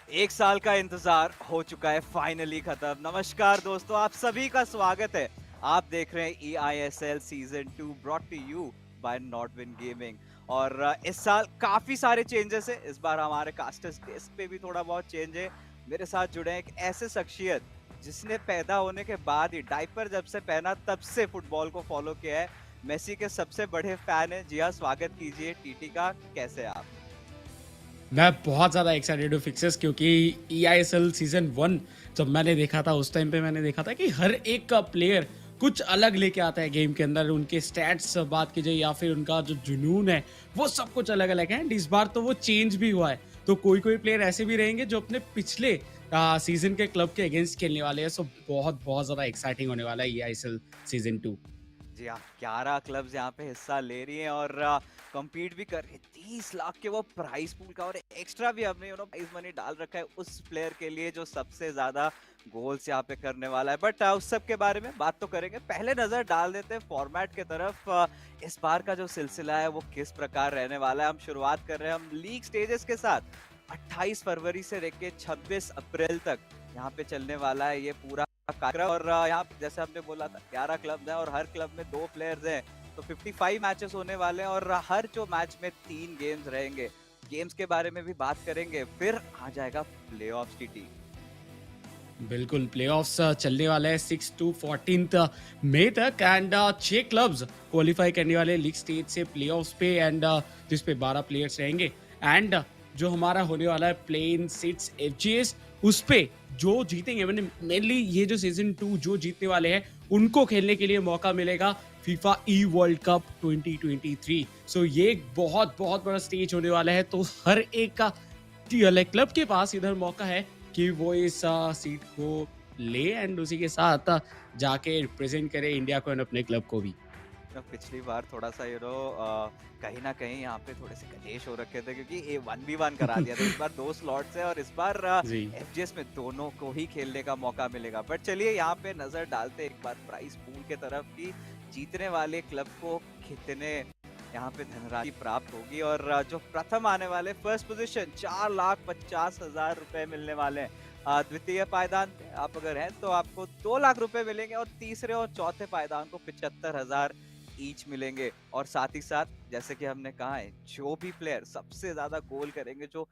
एक साल का इंतजार हो चुका है फाइनली खत्म। नमस्कार दोस्तों, आप सभी का स्वागत है। आप देख रहे हैं eISL season 2 brought to you by Nodwin gaming. और इस साल काफी सारे चेंजेस है। इस बार हमारे कास्टर्स लिस्ट पे भी थोड़ा बहुत चेंज है। मेरे साथ जुड़े हैं एक ऐसे शख्सियत जिसने पैदा होने के बाद ही डायपर जब से पहना तब से फुटबॉल को फॉलो किया है। मेसी के सबसे बड़े फैन है। जी हाँ, स्वागत कीजिए टीटी का। कैसे हैं आप? मैं बहुत ज़्यादा एक्साइटेड हूँ फिक्सेस क्योंकि ईआईएसएल सीज़न 1 जब मैंने देखा था उस टाइम पे मैंने देखा था कि हर एक का प्लेयर कुछ अलग लेके आता है गेम के अंदर। उनके स्टैट्स बात की जाए या फिर उनका जो जुनून है वो सब कुछ अलग अलग है। एंड इस बार तो वो चेंज भी हुआ है। तो कोई कोई प्लेयर ऐसे भी रहेंगे जो अपने पिछले सीजन के क्लब के अगेंस्ट खेलने वाले हैं। सो बहुत बहुत ज़्यादा एक्साइटिंग होने वाला है ईआईएसएल सीज़न 2। जी हाँ, 11 क्लब्स यहाँ पे हिस्सा ले रही हैं और compete भी कर रही है। 30 लाख के वो प्राइस पूल का, और एक्स्ट्रा भी हमने प्राइस मनी डाल रखा है उस प्लेयर के लिए जो सबसे ज्यादा गोल्स यहाँ पे करने वाला है। बट उस सब के बारे में बात तो करेंगे। पहले नजर डाल देते हैं फॉर्मेट के तरफ। इस बार का जो सिलसिला है वो किस प्रकार रहने वाला है। हम शुरुआत कर रहे हैं हम लीग स्टेजेस के साथ। 28 फरवरी से लेके 26 अप्रैल तक यहाँ पे चलने वाला है ये पूरा कार्यक्रम। और यहाँ पे जैसे हमने बोला था 11 क्लब हैं और हर क्लब में 2 प्लेयर्स हैं, तो 55 मैचेस होने वाले हैं और हर जो मैच में 3 गेम्स रहेंगे। गेम्स के बारे में भी बात करेंगे, फिर आ जाएगा प्लेऑफ्स की टीम। बिल्कुल, प्लेऑफ्स चलने वाला है 6 टू 14 मई तक। एंड 6 क्लब्स क्वालिफाई करने वाले लीग स्टेज से प्लेऑफ्स पे। एंड जिस पे 12 प्लेयर्स रहेंगे। एंड जो हमारा होने वाला है प्लेन सिट्स एफजीएस, उस पे जो जीतेंगे, मैंने मेनली ये जो सीजन 2 जो जीतने वाले हैं उनको खेलने के लिए मौका मिलेगा फीफा ई वर्ल्ड कप 2023। सो ये एक बहुत बहुत बड़ा स्टेज होने वाला है। तो हर एक का क्लब के पास इधर मौका है कि वो इस सीट को ले एंड उसी के साथ जाके रिप्रेजेंट करे इंडिया को एंड अपने क्लब को भी। तो पिछली बार थोड़ा सा कहीं ना कहीं यहाँ पे थोड़े से कलेश हो रखे थे क्योंकि ये 1v1 करा दिया था। इस बार 2 स्लॉट्स है और इस बार जी। एफजीएस में दोनों को ही खेलने का मौका मिलेगा। बट चलिए यहाँ पे नजर डालते एक बार प्राइस पूल के तरफ की। जीतने वाले क्लब को कितने यहाँ पे धनराशि प्राप्त होगी। और जो प्रथम आने वाले फर्स्ट पोजीशन 4,50,000 रुपए मिलने वाले हैं। द्वितीय पायदान पे आप अगर हैं तो आपको 2 लाख रुपए मिलेंगे और तीसरे और चौथे पायदान को 75,000 ईच मिलेंगे। और साथ ही साथ जैसे कि हमने कहा है, जो भी प्लेयर सबसे ज्यादा गोल करेंगे, जो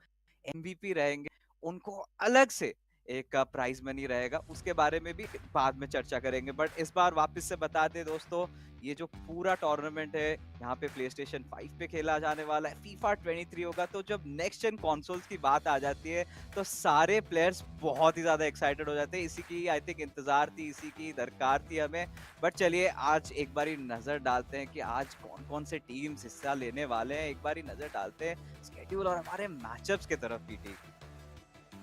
एमवीपी रहेंगे, उनको अलग से एक प्राइज मनी रहेगा। उसके बारे में भी बाद में चर्चा करेंगे। बट इस बार वापस से बता दे दोस्तों, ये जो पूरा टूर्नामेंट है यहाँ पे प्लेस्टेशन 5 पे खेला जाने वाला है। फीफा 23 होगा। तो जब नेक्स्ट जेन कंसोल्स की बात आ जाती है तो सारे प्लेयर्स बहुत ही ज्यादा एक्साइटेड हो जाते हैं। इसी की आई थिंक इंतजार थी, इसी की दरकार थी हमें। बट चलिए आज एक बारी नजर डालते हैं कि आज कौन कौन से टीम्स हिस्सा लेने वाले हैं। एक बारी नजर डालते हैं स्केड्यूल और हमारे मैचअप्स की तरफ भी।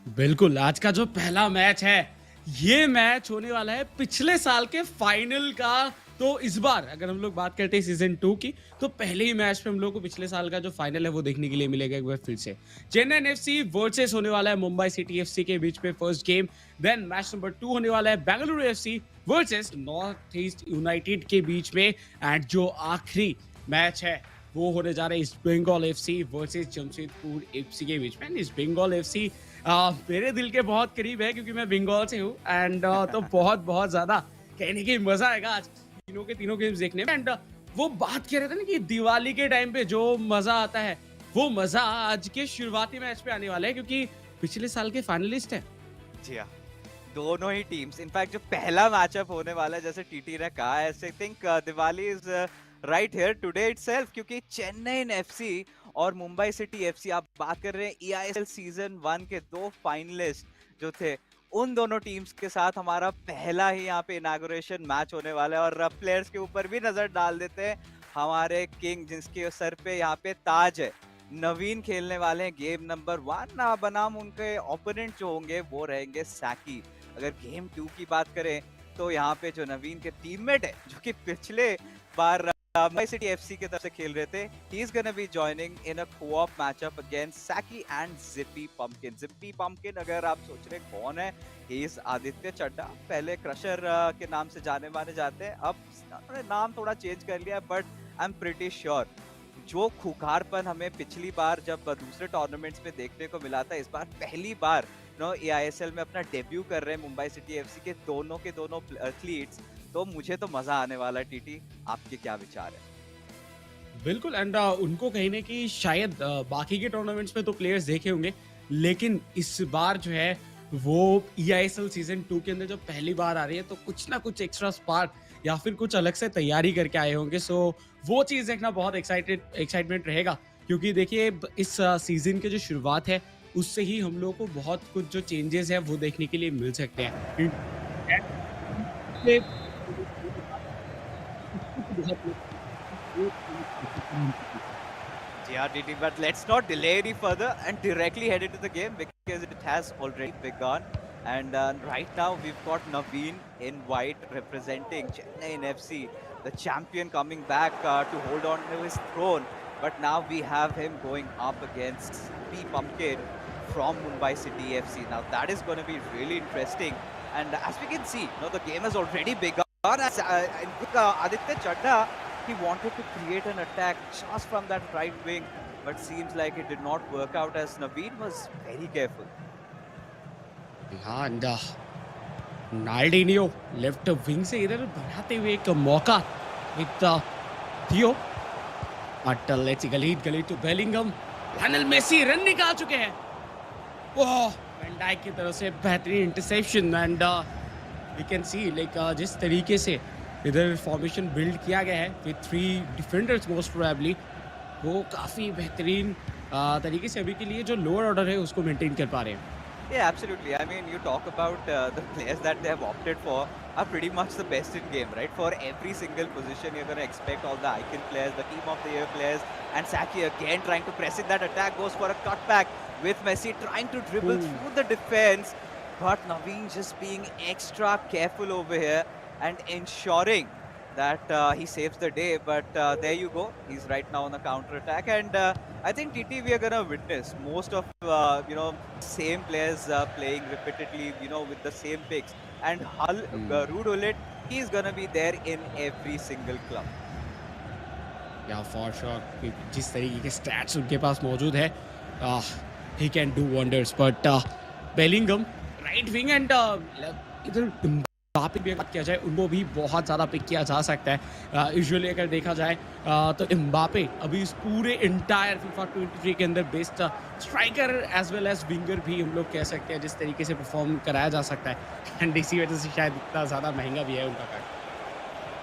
बिल्कुल, आज का जो पहला मैच है ये मैच होने वाला है पिछले साल के फाइनल का। तो इस बार अगर हम लोग बात करते हैं सीजन 2 की, तो पहले ही मैच पे हम लोग को पिछले साल का जो फाइनल है वो देखने के लिए मिलेगा एक बार फिर से। चेन्नई एफसी वर्सेस होने वाला है मुंबई सिटी एफसी के बीच में first game. Then match number 2 होने वाला है Bengaluru FC versus North East United के बीच में। एंड जो आखिरी मैच है वो होने जा रहा है East Bengal FC versus Jamshedpur FC के बीच में। ईस्ट बंगाल एफसी मेरे दिल के बहुत करीब है क्योंकि मैं बंगाल से हूँ। एंड तो बहुत बहुत ज्यादा कहने की मजा आएगा आज तीनों के तीनों गेम्स देखने में। एंड वो बात कह रहे थे ना कि दिवाली के टाइम पे जो मजा आता है वो मजा आज के शुरुआती मैच पे आने वाला है क्योंकि पिछले साल के फाइनलिस्ट है। जी हाँ, दोनों ही टीम्स। इनफैक्ट जो पहला मैचअप होने वाला है, जैसे टीटी ने कहा है, I think Diwali is right here today itself. क्योंकि चेन्नई एफसी और मुंबई सिटी एफसी, आप बात कर रहे हैं ईआईएसएल सीजन 1 के 2 फाइनलिस्ट जो थे, उन दोनों टीम्स के साथ हमारा पहला ही यहाँ पे इनागुरेशन मैच होने वाला है। और प्लेयर्स के ऊपर भी नजर डाल देते हैं। हमारे किंग जिसके सर पे यहाँ पे ताज है, नवीन खेलने वाले हैं गेम नंबर 1 बनाम उनके ओपोनेंट जो होंगे वो रहेंगे सैकी। अगर गेम 2 की बात करें तो यहाँ पे जो नवीन के टीममेट है, जो कि पिछले बार मुंबई सिटी एफसी की तरफ से खेल रहे थे, he is gonna be joining in a co-op matchup against Saki and Zippy Pumpkin. Zippy Pumpkin अगर आप सोच रहे कौन है, ही इज आदित्य चड्डा। पहले क्रशर के नाम से जाने माने जाते हैं, अब उन्होंने नाम थोड़ा चेंज कर लिया। But I am pretty sure जो खुखारपन हमें पिछली बार जब दूसरे टूर्नामेंट्स में देखने को मिला था, इस बार पहली बार eISL में अपना डेब्यू कर रहे हैं मुंबई सिटी एफसी के दोनों एथलीट्स, तो मुझे तो मजा आने वाला है। टीटी, आपके क्या विचार है? बिल्कुल एंड उनको कहीं न कहीं शायद बाकी के टूर्नामेंट्स में तो प्लेयर्स देखे होंगे, लेकिन इस बार जो है वो ईआईएसएल सीजन 2 के अंदर जब पहली बार आ रही है तो कुछ ना कुछ एक्स्ट्रा स्पार्क या फिर कुछ अलग से तैयारी करके आए होंगे। सो वो चीज़ देखना बहुत एक्साइटमेंट रहेगा, क्योंकि देखिए इस सीजन की जो शुरुआत है उससे ही हम लोगों को बहुत कुछ जो चेंजेस है वो देखने के लिए मिल सकते हैं। Yeah, DT, but let's not delay any further and directly head into the game because it has already begun. And right now we've got Naveen in white representing Chennaiyin FC, the champion coming back to hold on to his throne. But now we have him going up against P Pumpkin from Mumbai City FC. Now that is going to be really interesting. And as we can see, the game has already begun. As Aditya Chadda, he wanted to create an attack just from that right wing, but seems like it did not work out as Naveen was very careful. हाँ, and Ronaldinho left wing से इधर बनाते हुए एक मौका with Theo, but let's glide to Bellingham, Lionel Messi run निकाल चुके हैं। ओह, वैन डाइक की तरफ से बेहतरीन interception and we can see like जिस तरीके से इधर फॉर्मेशन बिल्ड किया गया है विद 3 डिफेंडर्स मोस्ट प्रोबेबली, वो काफ़ी बेहतरीन तरीके से अभी के लिए जो लोअर ऑर्डर है उसको मेंटेन कर पा रहे हैं। Yeah, absolutely. I mean, you talk about the players that they have opted for are pretty much the best in game, right? For every single position, you're going to expect all the icon players, the team of the year players, and Saki again trying to press in that attack, goes for a cutback with Messi trying to dribble through the defense, but Naveen just being extra careful over here and ensuring that he saves the day. But there you go, he's right now on the counter attack, and I think TT, we are gonna witness most of same players playing repeatedly, with the same picks, and Ruud Gullit, he's gonna be there in every single club. या for sure जिस तरीके के stats उनके पास मौजूद है, he can do wonders. But Bellingham right wing and इधर पे भी बात किया जाए उनको भी बहुत ज़्यादा पिक किया जा सकता है। यूजुअली अगर देखा जाए तो एम्बापे अभी इस पूरे इंटायर फीफा 23 के अंदर best striker as well as winger भी हम लोग कह सकते हैं, जिस तरीके से परफॉर्म कराया जा सकता है, एंड इसी वजह से शायद इतना ज़्यादा महंगा भी है उनका card.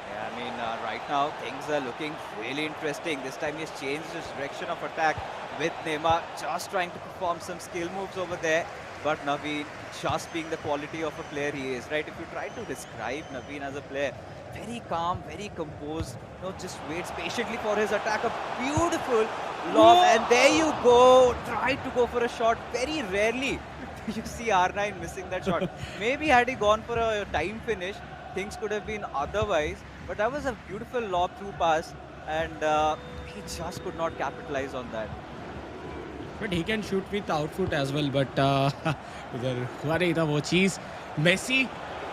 Yeah, I mean, right now things are looking really interesting. This time he's changed his direction of attack with Neymar just trying to perform some skill moves over there. But Naveen, just being the quality of a player he is, right? If you try to describe Naveen as a player, very calm, very composed, just waits patiently for his attack. A beautiful lob, and there you go. Try to go for a shot. Very rarely you see R9 missing that shot. Maybe had he gone for a time finish, things could have been otherwise. But that was a beautiful lob through pass, and he just could not capitalize on that. But he can shoot with out foot as well, but इधर हुआ नहीं था वो चीज़। Messi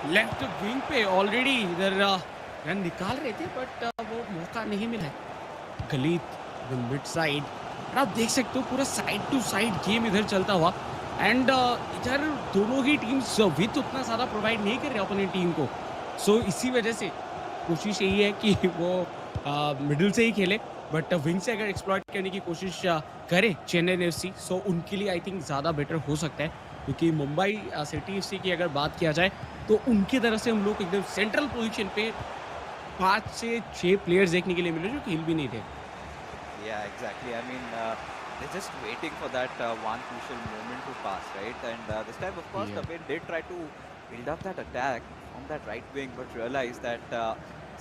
left wing पे already इधर run निकाल रहे थे, बट वो मौका नहीं मिला है। गलीत मिड साइड, और आप देख सकते हो पूरा साइड टू साइड गेम इधर चलता हुआ, एंड इधर दोनों ही टीम्स विथ उतना ज़्यादा प्रोवाइड नहीं कर रहे अपनी टीम को। सो इसी वजह से कोशिश यही है कि वो मिडिल से ही खेले, बट विंग से अगर एक्सप्लॉइट करने की कोशिश करे चेन्नई एफसी, सो उनके लिए आई थिंक ज़्यादा बेटर हो सकता है, क्योंकि मुंबई सिटी एफसी की अगर बात किया जाए तो उनकी तरफ से हम लोग एकदम सेंट्रल पोजीशन पे 5 से 6 प्लेयर्स देखने के लिए मिले जो खेल भी नहीं थे। Yeah, exactly. I mean, they're just waiting for that one crucial moment to pass, right? And this time, of course, Naveen did try to build up that attack on that right wing, but realized that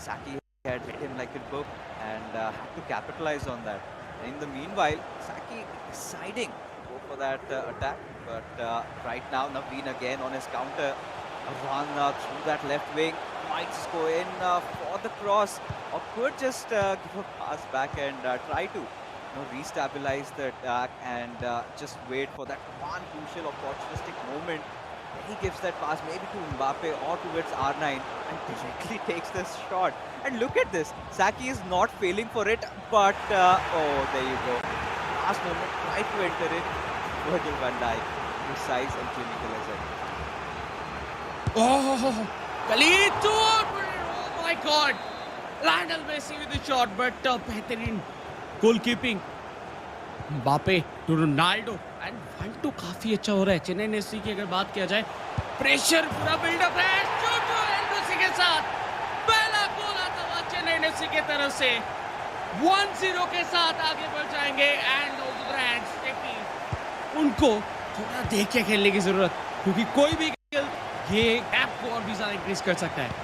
Saki had hit him like a book and had to capitalize on that. In the meanwhile, Saki deciding to go for that attack, but right now Naveen again on his counter, a run through that left wing, might just go in for the cross, or could just give a pass back and try to restabilize the attack and just wait for that one crucial opportunistic moment. He gives that pass maybe to Mbappe or towards R9 and directly takes this shot. And look at this, Saki is not failing for it, but oh, there you go. Last moment, tried to enter it, Virgil van Dijk. precise and clinical as ever. Oh, Khalid, oh my God! Lionel Messi with the shot, but बेहतरीन goalkeeping. Mbappe to Ronaldo and 1-2 काफी अच्छा हो रहा है Chennai FC की अगर बात किया जाए प्रेशर पूरा बिल्डअप है शूट एंडोसी के साथ पहला गोल आता हुआ चेन्नई एफसी की तरफ से 1-0 के साथ आगे बढ़ जाएंगे एंड उनको थोड़ा देख के खेलने की जरूरत क्योंकि कोई भी ये गैप को और भी ज्यादा इंक्रीज कर सकता है.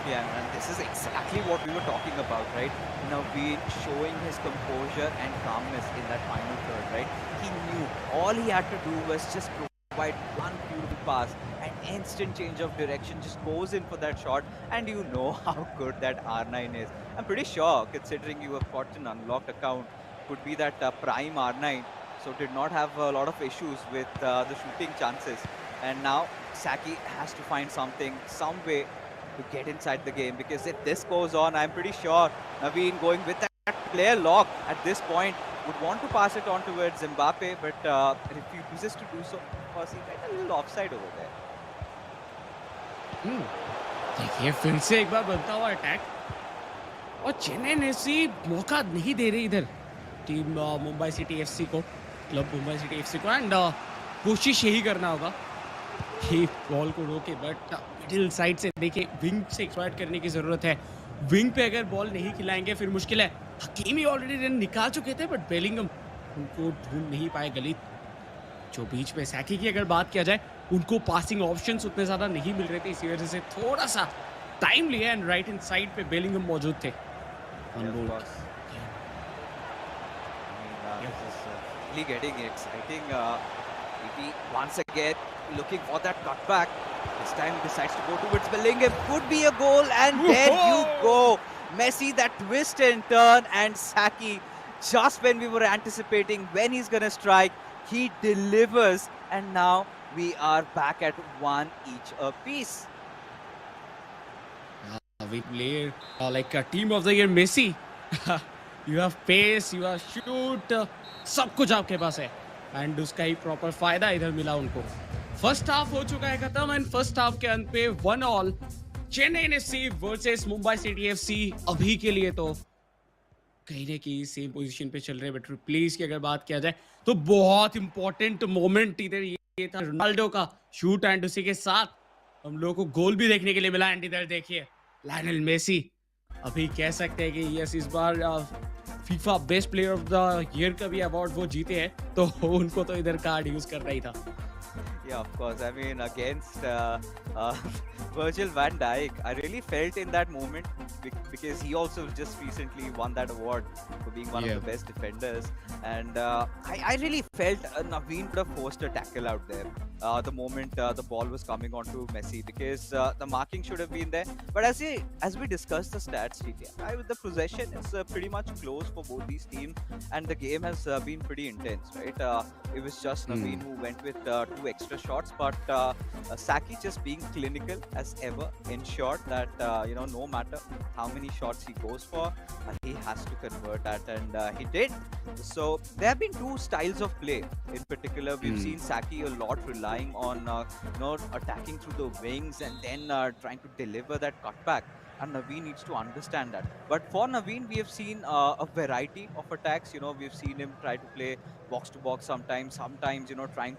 Yeah, and this is exactly what we were talking about, right? Naveen showing his composure and calmness in that final third, right? He knew all he had to do was just provide one beautiful pass, an instant change of direction, just goes in for that shot, and you know how good that R9 is. I'm pretty sure, considering you have got an unlocked account, could be that prime R9, so did not have a lot of issues with the shooting chances. And now Saki has to find something, some way to get inside the game, because if this goes on, I'm pretty sure Naveen going with that player lock at this point would want to pass it on towards Mbappe, but refuses to do so because he got a little offside over there. देखिए फिर से एक बार बनता हुआ attack और Chennai FC मौका नहीं दे रही इधर टीम मुंबई सिटी एफसी को क्लब मुंबई सिटी एफसी को एंड कोशिश यही करना होगा कि बॉल को रोके बट मिडिल साइड से देखिए विंग से एक्सप्लॉइट करने की जरूरत है. विंग पे अगर बॉल नहीं खिलाएंगे फिर मुश्किल है. हकीमी ऑलरेडी रन निकाल चुके थे बट बेलिंगम उनको ढूंढ नहीं पाए. गलित जो बीच में सैकी की अगर बात किया जाए उनको पासिंग ऑप्शंस उतने ज्यादा नहीं मिल रहे थे इसी वजह से थोड़ा सा टाइम लिया एंड राइट इन साइड पे बेलिंगम मौजूद थे. Really getting exciting. Maybe once again looking for that cutback. This time decides to go towards Bellingham. Could be a goal, and there you go. Messi, that twist and turn, and Saki, just when we were anticipating when he's gonna strike, he delivers, and now we are back at one each apiece. We play like a team of the year Messi. You have pace, you have shoot, सब कुछ आपके पास है and उसका ही proper फायदा इधर मिला उनको. First half हो चुका है खत्म एंड फर्स्ट हाफ के अंत पे 1-1 Chennai FC versus Mumbai City FC. अभी के लिए तो कहीं ना कहीं सेम पोजीशन पे चल रहे हैं बट रिप्लेस की अगर बात किया जाए तो बहुत इंपॉर्टेंट मोमेंट इधर ये था रोनाल्डो का शूट एंड उसी के साथ हम लोगों को गोल भी देखने के लिए मिला. एंड इधर देखिए लायनल मेसी अभी कह सकते हैं कि यस इस बार FIFA best player of the year का भी अवार्ड वो जीते हैं तो उनको तो इधर कार्ड यूज करना ही था. Yeah, of course. I mean, against Virgil van Dijk, I really felt in that moment because he also just recently won that award for being one of the best defenders. And I really felt Naveen could have forced a tackle out there the moment the ball was coming onto Messi, because the marking should have been there. But as we discussed the stats, with the possession, it's pretty much close for both these teams, and the game has been pretty intense, right? It was just Naveen who went with 2 extra shots, but Saki just being clinical as ever ensured that no matter how many shots he goes for, he has to convert that, and he did. So there have been 2 styles of play in particular. We've seen Saki a lot relying on attacking through the wings and then trying to deliver that cutback. And Naveen needs to understand that. But for Naveen, we have seen a variety of attacks. We've seen him try to play box to box sometimes, trying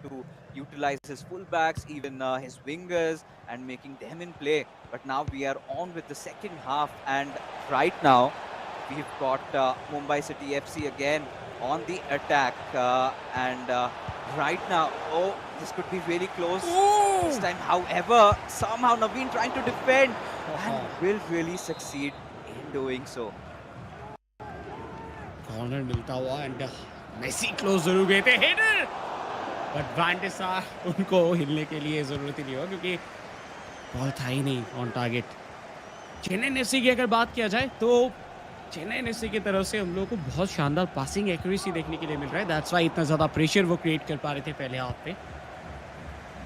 to utilize his fullbacks, even his wingers, and making them in play. But now we are on with the second half, and right now we've got Mumbai City FC again on the attack, and right now, this could be really close this time. However, somehow Naveen trying to defend and will really succeed in doing so. Corner मिलता हुआ and Messi close जरूर गए थे header but van de सार उनको हिलने के लिए जरूरत ही नहीं हो क्योंकि बॉल था ही नहीं ऑन टारगेट. चेन्नई एफसी की अगर बात किया जाए तो चेन्नई एफसी की तरफ से हम लोगों को बहुत शानदार पासिंग एक्यूरेसी देखने के लिए मिल रहा है. दैट्स व्हाई इतना ज़्यादा प्रेशर वो क्रिएट कर पा रहे थे पहले हाफ पे.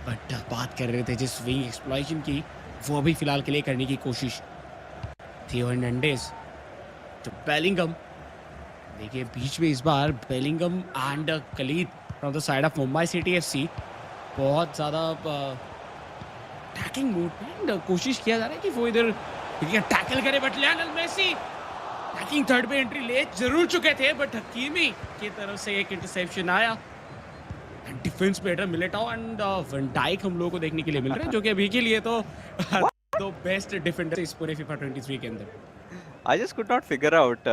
बट बात कर रहे थे जिस विंग एक्सप्लॉइशन की वो अभी फिलहाल के लिए करने की कोशिश. थियो हर्नांडेज तो बेलिंगम देखिए बीच में इस बार Bellingham and Khalid from the side of Mumbai City FC. बहुत ज़्यादा अटैकिंग मूड में कोशिश किया जा रहा है कि वो इधर टैकल करे, but Lionel Messi attacking third पे एंट्री ले जरूर चुके थे, बट हकीमी की तरफ से एक इंटरसेप्शन आया। Defence player Militao and van Dijk हम लोगों को देखने के लिए मिल रहे हैं, जो कि अभी के लिए तो दो बेस्ट डिफेंडर इस पूरे FIFA 23 के अंदर। I just could not figure out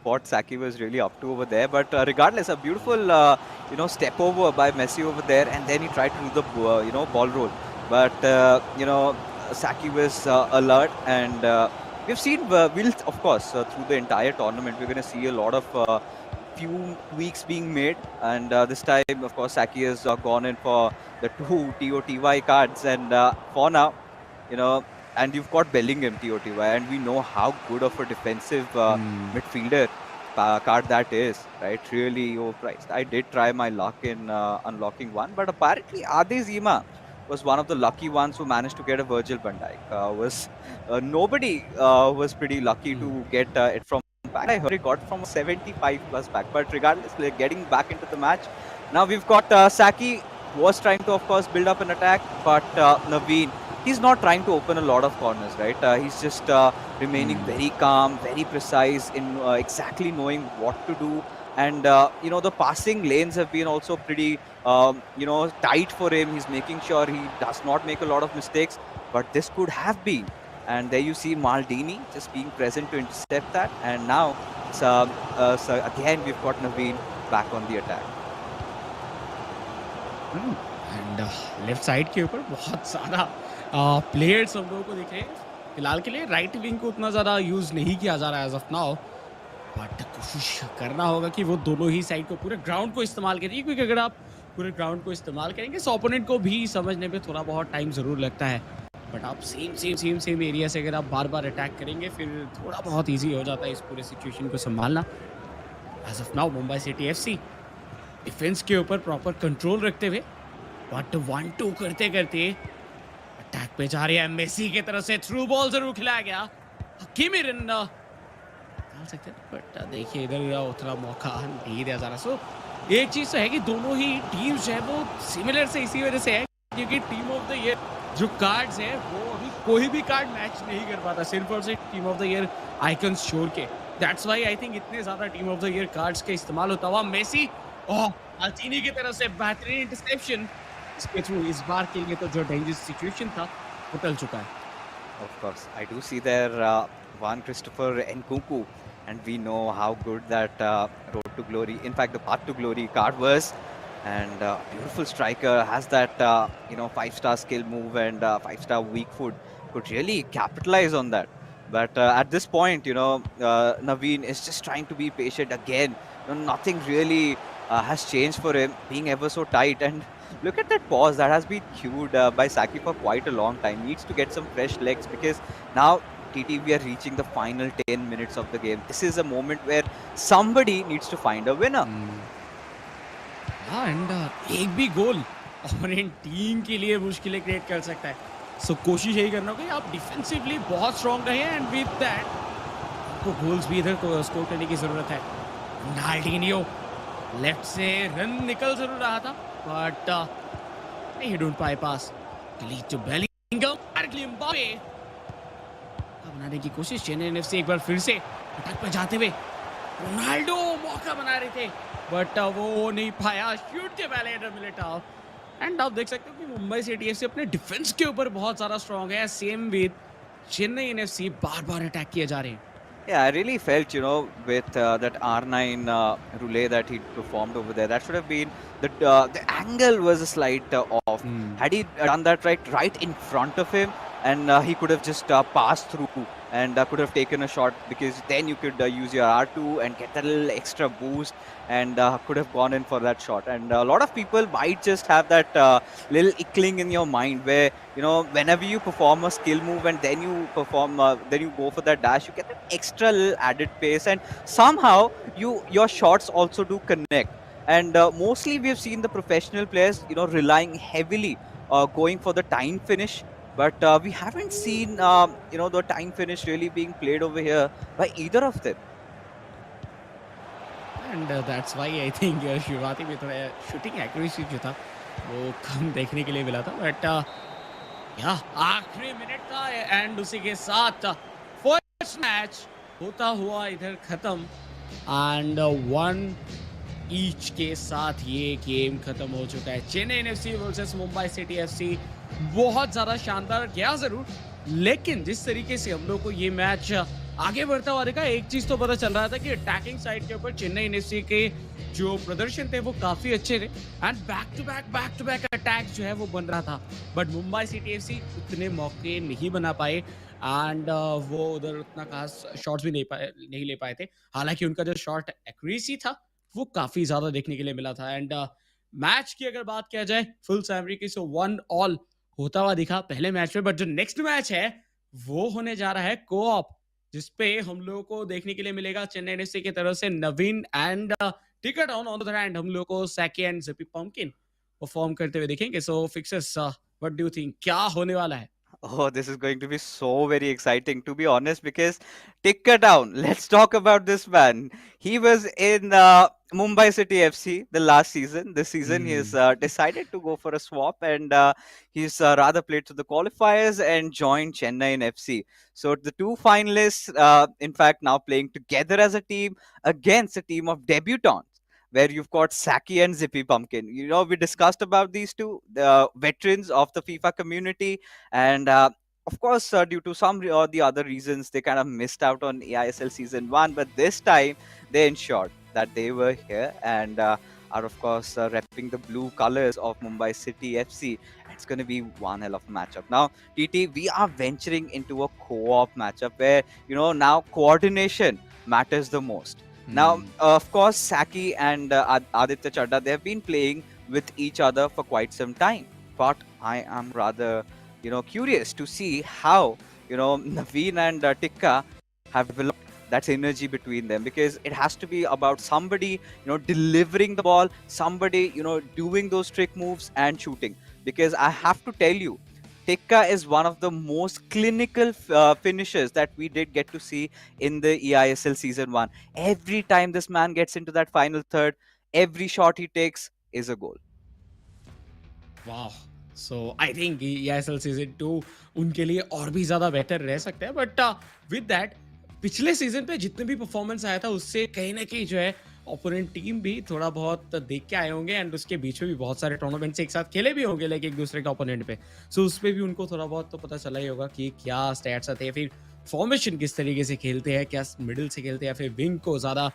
what Saki was really up to over there. But regardless, a beautiful, step over by Messi over there, and then he tried to do the, ball roll. But Saki was alert, and we've seen, of course, through the entire tournament, we're going to see a lot of few tweaks being made, and this time, of course, Saki has gone in for the 2 TOTY cards, and for now, you know, and you've got Bellingham TOTY, and we know how good of a defensive midfielder card that is, right? Really overpriced. I did try my luck in unlocking one, but apparently Ade Zima was one of the lucky ones who managed to get a Virgil van Dijk. Nobody was pretty lucky to get it from back. I heard he got from 75 plus back, but regardless, like, getting back into the match. Now we've got Saki was trying to, of course, build up an attack, but Naveen, he's not trying to open a lot of corners, right? He's just remaining very calm, very precise in exactly knowing what to do. And, the passing lanes have been also pretty, tight for him. He's making sure he does not make a lot of mistakes, but this could have been. And there you see Maldini just being present to intercept that. And now, so again, we've got Naveen back on the attack. And left side के ऊपर बहुत ज़्यादा players हम लोगों को दिख रहे हैं। फिलहाल के लिए राइट विंग को उतना ज़्यादा यूज़ नहीं किया जा रहा है एज ऑफ नाउ, बट कोशिश करना होगा कि वो दोनों ही साइड को, पूरे ग्राउंड को इस्तेमाल करिए, क्योंकि अगर आप पूरे ग्राउंड को इस्तेमाल करेंगे तो ओपोनेंट को भी समझने में थोड़ा बहुत टाइम ज़रूर लगता है। बट आप सेम एरिया से अगर आप बार बार अटैक करेंगे फिर थोड़ा बहुत ईजी हो जाता है इस पूरे सिचुएशन को संभालना। As of now Mumbai City FC defence के ऊपर प्रॉपर कंट्रोल रखते हुए, बट 1-2 करते करते अटैक पे जा रही है। मेसी की तरफ से थ्रू बॉल जरूर खिलाया गया, हकीमी रन डाल सकते हैं, बट देखिए इधर उतना मौका नहीं दिया जा रहा। सो एक चीज तो है कि दोनों ही टीम्स जो है वो सिमिलर से इसी वजह से है क्योंकि टीम ऑफ द ईयर जो कार्ड्स है वो अभी कोई भी कार्ड मैच नहीं कर पाता, सिर्फ और सिर्फ team of the year icons छोड़ के। दैट्स व्हाई आई थिंक इतने ज्यादा team of the year cards का इस्तेमाल होता हुआ। मेसी अल्टीनी की तरफ से बेहतरीन इंटरसेप्शन, इसके थ्रू इस बार के लिए तो जो डेंजरस सिचुएशन था वो टल चुका है। Of course, I do see there Juan Christopher Nkunku, and we know how good that Road to Glory, in fact the Path to Glory card was, and beautiful striker, has that 5-star skill move and 5-star weak foot, could really capitalize on that. But at this point, Naveen is just trying to be patient again. Nothing really has changed for him, being ever so tight. And look at that pause that has been queued by Saki for quite a long time. Needs to get some fresh legs because now TT, we are reaching the final 10 minutes of the game. This is a moment where somebody needs to find a winner. And एक भी गोल opponent team के लिए मुश्किलें create कर सकता है। सो कोशिश यही करना होगा कि आप डिफेंसिवली बहुत स्ट्रॉन्ग रहे एंड विद दैट आपको गोल्स भी इधर को स्कोर करने की जरूरत है। नाल्डिनियो लेफ्ट से रन निकल जरूर रहा था, but he don't bypass to lead to Bellingham, directly Mbappe बनाने की कोशिश। चेन्नई एफसी एक बार फिर से अटैक पे जाते हुए, रोनाल्डो मौका बना रहे थे बट वो नहीं पाया, शूट के पहले मिलिटाओ। एंड आप देख सकते हो कि मुंबई सिटी एफसी अपने डिफेंस के ऊपर बहुत ज़्यादा स्ट्रॉन्ग है, same with Chennai FC bar bar attack किए जा रहे हैं। Yeah, I really felt, with that R9 roulette that he performed over there, that should have been, the angle was a slight off. Had he done that right in front of him, and he could have just passed through and could have taken a shot, because then you could use your R2 and get that little extra boost and could have gone in for that shot. And a lot of people might just have that little ickling in your mind where, whenever you perform a skill move and then you perform, then you go for that dash, you get that extra little added pace, and somehow your shots also do connect. And mostly we have seen the professional players, relying heavily going for the time finish. But we haven't seen, the time finish really being played over here by either of them. And that's why I think शुरुआती में थोड़ा shooting accuracy जो था वो कम देखने के लिए मिला था, बट या आखिरी मिनट था एंड उसी के साथ फर्स्ट मैच होता हुआ इधर खत्म एंड वन ईच के साथ ये गेम खत्म हो चुका है। Chennai FC versus Mumbai City FC बहुत ज्यादा शानदार गया जरूर, लेकिन जिस तरीके से हम लोग को ये मैच आगे बढ़ता हुआ देखा, एक चीज तो पता चल रहा था कि अटैकिंग साइड के ऊपर चेन्नई एफसी के जो प्रदर्शन थे वो काफी अच्छे थे and back to back attack जो है वो बन रहा था, बट मुंबई सिटी एफसी उतने मौके नहीं बना पाए एंड वो उधर उतना खास शॉट्स भी नहीं ले पाए थे। हालांकि उनका जो शॉट एक्यूरेसी था वो काफी ज्यादा देखने के लिए मिला था एंड मैच की अगर बात किया जाए फुल सैमरी की, सो 1-1 होता हुआ दिखा पहले मैच में, बट जो नेक्स्ट मैच है वो होने जा रहा है को-ऑप, जिसपे हम लोगों को देखने के लिए मिलेगा चेन्नई एफसी की तरफ से Naveen and ticket on the hand हम लोग को Saki and Zippy Pumpkin perform करते हुए देखेंगे। So fixes, what do you think क्या होने वाला है? Oh, this is going to be so very exciting, to be honest, because Tikka down. Let's talk about this man. He was in Mumbai City FC the last season. This season, he has Hmm. decided to go for a swap, and he's rather played to the qualifiers and joined Chennaiyin FC. So the two finalists, in fact, now playing together as a team against a team of debutants, where you've got Saki and Zippy Pumpkin. You know, we discussed about these two, the veterans of the FIFA community, and of course, due to some or the other reasons, they kind of missed out on eISL season one. But this time, they ensured that they were here and are, of course, repping the blue colors of Mumbai City FC. It's going to be one hell of a matchup. Now, TT, we are venturing into a co-op matchup where, you know, now coordination matters the most. Now, Hmm. of course, Saki and Aditya Chadda, they have been playing with each other for quite some time. But I am rather, you know, curious to see how, you know, Naveen and Tikka have developed that synergy between them, because it has to be about somebody, you know, delivering the ball, somebody, you know, doing those trick moves and shooting. Because I have to tell you, Tikka is one of the most clinical finishers that we did get to see in the eISL season one. Every time this man gets into that final third, every shot he takes is a goal. वाह! सो I think ESL season 2 उनके लिए और भी ज़्यादा बेहतर रह सकता है, बट विद दैट पिछले सीजन पे जितने भी परफॉर्मेंस आया था उससे कहीं न कहीं जो है ओपोनेंट टीम भी थोड़ा बहुत देख के आए होंगे एंड उसके बीच में भी बहुत सारे टूर्नामेंट्स एक साथ खेले भी होंगे लाइक एक दूसरे के ओपोनेंट पे। सो उसपे भी उनको थोड़ा बहुत तो पता चला ही होगा कि क्या स्टैट्स आते हैं, फिर फॉर्मेशन किस तरीके से खेलते हैं, क्या मिडल से खेलते हैं या फिर विंग को ज़्यादा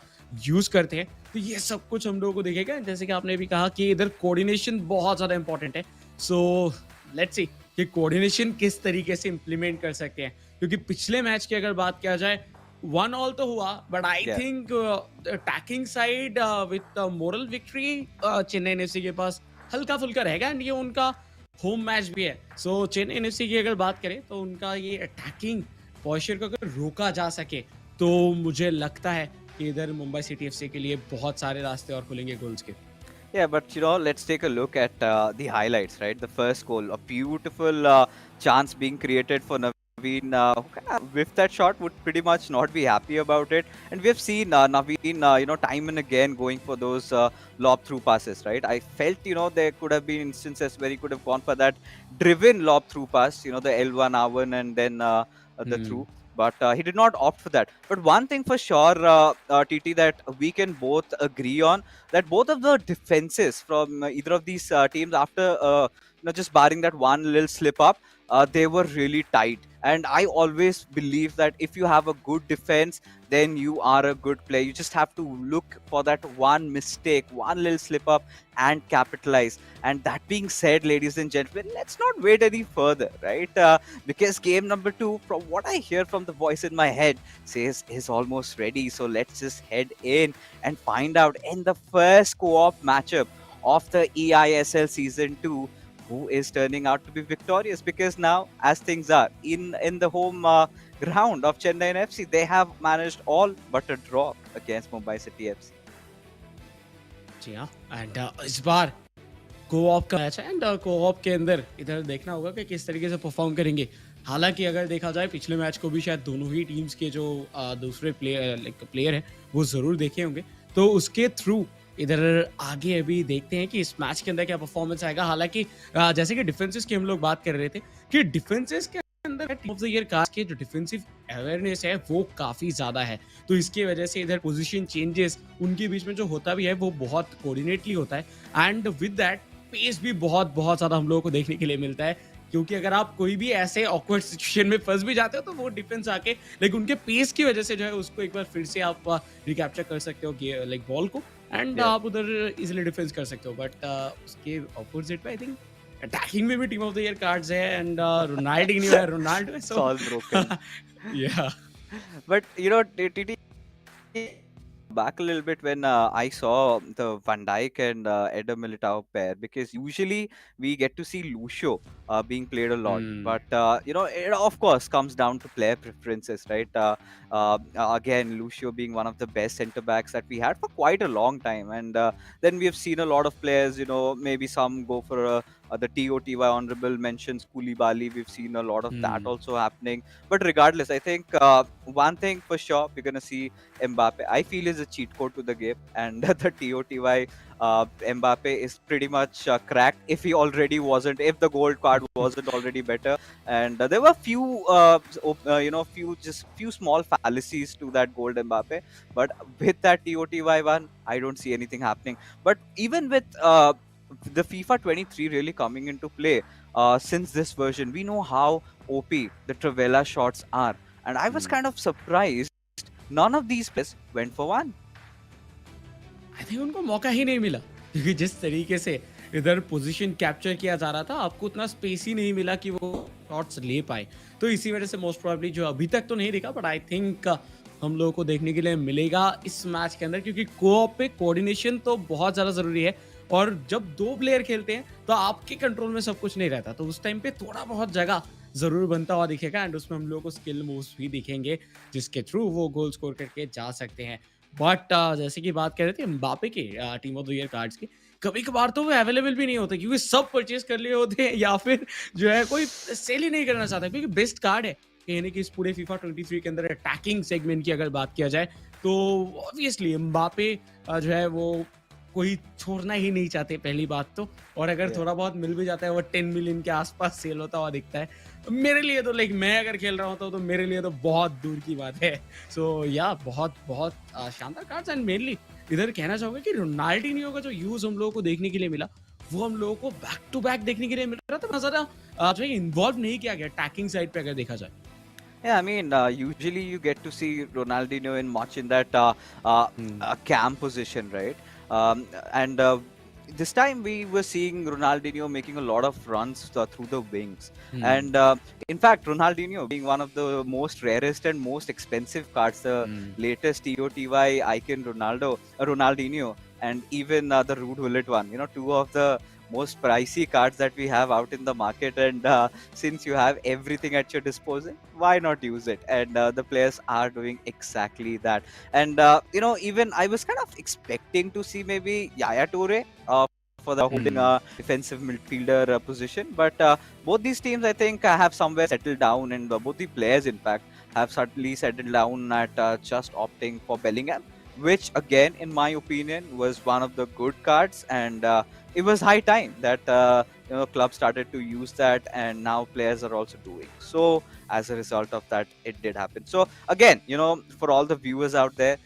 यूज़ करते हैं। तो ये सब कुछ हम लोगों को दिखेगा, जैसे कि आपने भी कहा कि इधर कोऑर्डिनेशन बहुत ज़्यादा इंपॉर्टेंट है। सो लेट्स सी कि कोऑर्डिनेशन किस तरीके से इंप्लीमेंट कर सकते हैं, क्योंकि पिछले मैच की अगर बात किया जाए 1-1 तो हुआ, but I Yeah. Think attacking side with moral victory Chennai FC के पास हल्का फुल्का रहेगा एंड ये उनका होम मैच भी है। सो चेन्नई एफसी की अगर बात करें तो उनका ये अटैकिंग पॉस्चर को अगर रोका जा सके तो मुझे लगता है कि इधर मुंबई सिटी एफसी के लिए बहुत सारे रास्ते और खुलेंगे गोल्स के। Yeah, but you know, let's take a look at the highlights, right? The first goal, a beautiful chance being created for Naveen, who kind of whiffed that shot, would pretty much not be happy about it. And we have seen Naveen, you know, time and again going for those lob through passes, right? I felt, you know, there could have been instances where he could have gone for that driven lob through pass, you know, the L1, R1, and then the through. But he did not opt for that. But one thing for sure, TT, that we can both agree on, that both of the defenses from either of these teams, after you know, just barring that one little slip up, they were really tight. And I always believe that if you have a good defense, then you are a good player. You just have to look for that one mistake, one little slip up, and capitalize. And that being said, ladies and gentlemen, let's not wait any further, right? Because game number 2, from what I hear from the voice in my head, says is almost ready. So let's just head in and find out in the first co-op matchup of the eISL season 2 who is turning out to be victorious. Because now, as things are in the home ground of Chennai FC, they have managed all but a draw against Mumbai City FC. जी हाँ, and इस बार co-op का match है and co-op के अंदर इधर देखना होगा कि किस तरीके से परफॉर्म करेंगे। हालांकि अगर देखा जाए पिछले मैच को भी शायद दोनों ही टीम्स के जो दूसरे प्लेयर हैं वो ज़रूर देखे होंगे। तो उसके थ्रू इधर आगे अभी देखते हैं कि इस मैच के अंदर क्या परफॉर्मेंस आएगा। हालांकि जैसे कि डिफेंसेस की हम लोग बात कर रहे थे कि डिफेंसेस के अंदर team of the year card के जो डिफेंसिव अवेयरनेस है वो काफी ज्यादा है, तो इसकी वजह से इधर पोजीशन चेंजेस उनके बीच में जो होता भी है वो बहुत कोऑर्डिनेटली होता है एंड विद दैट पेस भी बहुत बहुत ज्यादा हम लोगों को देखने के लिए मिलता है। क्योंकि अगर आप कोई भी ऐसे ऑकवर्ड सिचुएशन में फंस भी जाते हो तो वो डिफेंस आके लाइक उनके पेस की वजह से जो है उसको एक बार फिर से आप रिकैप्चर कर सकते हो लाइक बॉल को एंड Yeah. आप उधर इजीली डिफेंस कर सकते हो। बट उसके ऑपोजिट पे आई थिंक अटैकिंग में भी team of the year cards है एंड रोनाल्डिनियो है, रोनाल्डो है, It's सो all broken. या But TT, back a little bit when I saw the Van Dijk and Eder Militao pair, because usually we get to see Lucio being played a lot, but it of course comes down to player preferences, right? Again, Lucio being one of the best centre backs that we had for quite a long time, and then we have seen a lot of players. Maybe some go for the TOTY honorable mentions, Koulibaly. We've seen a lot of that also happening. But regardless, I think one thing for sure we're gonna see Mbappe, I feel, is a cheat code to the game, and the TOTY Mbappe is pretty much cracked. If he already wasn't, if the gold card wasn't already better, and there were few small fallacies to that gold Mbappe, but with that TOTY one, I don't see anything happening. But even with the FIFA 23 really coming into play, since this version, we know how OP the Travella shots are, and I was kind of surprised none of these players went for one. I think उनको मौका ही नहीं मिला क्योंकि जिस तरीके से इधर position capture किया जा रहा था आपको उतना स्पेस ही नहीं मिला कि वो शॉट्स ले पाए, तो इसी वजह से मोस्ट प्रोबेबली जो अभी तक तो नहीं दिखा बट आई थिंक हम लोगों को देखने के लिए मिलेगा इस मैच के अंदर, क्योंकि कोऑप पे कोऑर्डिनेशन तो बहुत ज़्यादा ज़रूरी है और जब दो प्लेयर खेलते हैं तो आपके कंट्रोल में सब कुछ नहीं रहता, तो उस टाइम पे थोड़ा बहुत जगह ज़रूर बनता हुआ दिखेगा एंड उसमें हम लोगों को स्किल मूव्स भी दिखेंगे जिसके थ्रू वो गोल स्कोर करके जा सकते हैं। बट जैसे कि बात कर रहे थे एम्बापे के team of the year cards की, कभी कभार तो वो अवेलेबल भी नहीं होते क्योंकि सब परचेज कर लिए होते हैं या फिर जो है कोई सेल ही नहीं करना चाहता क्योंकि बेस्ट कार्ड है यानी कि इस पूरे फीफा 23 के अंदर अटैकिंग सेगमेंट की अगर बात किया जाए तो ऑब्वियसली एम्बापे जो है वो कोई छोड़ना ही नहीं चाहते पहली बात तो, और अगर थोड़ा बहुत मिल भी जाता है वो 10 मिलियन के आसपास सेल होता हुआ दिखता है। मेरे लिए तो लाइक मैं अगर खेल रहा होता तो मेरे लिए तो बहुत दूर की बात है। सो या बहुत बहुत शानदार कार्ड्स एंड मेनली इधर कहना चाहूंगा कि रोनाल्डिनियो का जो यूज हम लोगों को देखने के लिए मिला वो हम लोगों को बैक टू बैक देखने के लिए मिल रहा था, ना ज्यादा जो है इन्वॉल्व नहीं किया गया अटैकिंग साइड पे अगर देखा जाए। Yeah, I mean, usually you get to see Ronaldinho in much in that cam position, right? And this time we were seeing Ronaldinho making a lot of runs through the wings. And in fact, Ronaldinho being one of the most rarest and most expensive cards, the latest TOTY icon Ronaldinho, and even the Rude Willet one, two of the most pricey cards that we have out in the market, and since you have everything at your disposal, why not use it? And the players are doing exactly that. And even I was kind of expecting to see maybe Yaya Toure for the holding defensive midfielder position, but both these teams I think have somewhere settled down, and both the players in fact have certainly settled down at just opting for Bellingham, which again in my opinion was one of the good cards, and it was high time that clubs started to use that, and now players are also doing so. As a result of that, it did happen. So again, for all the viewers out there,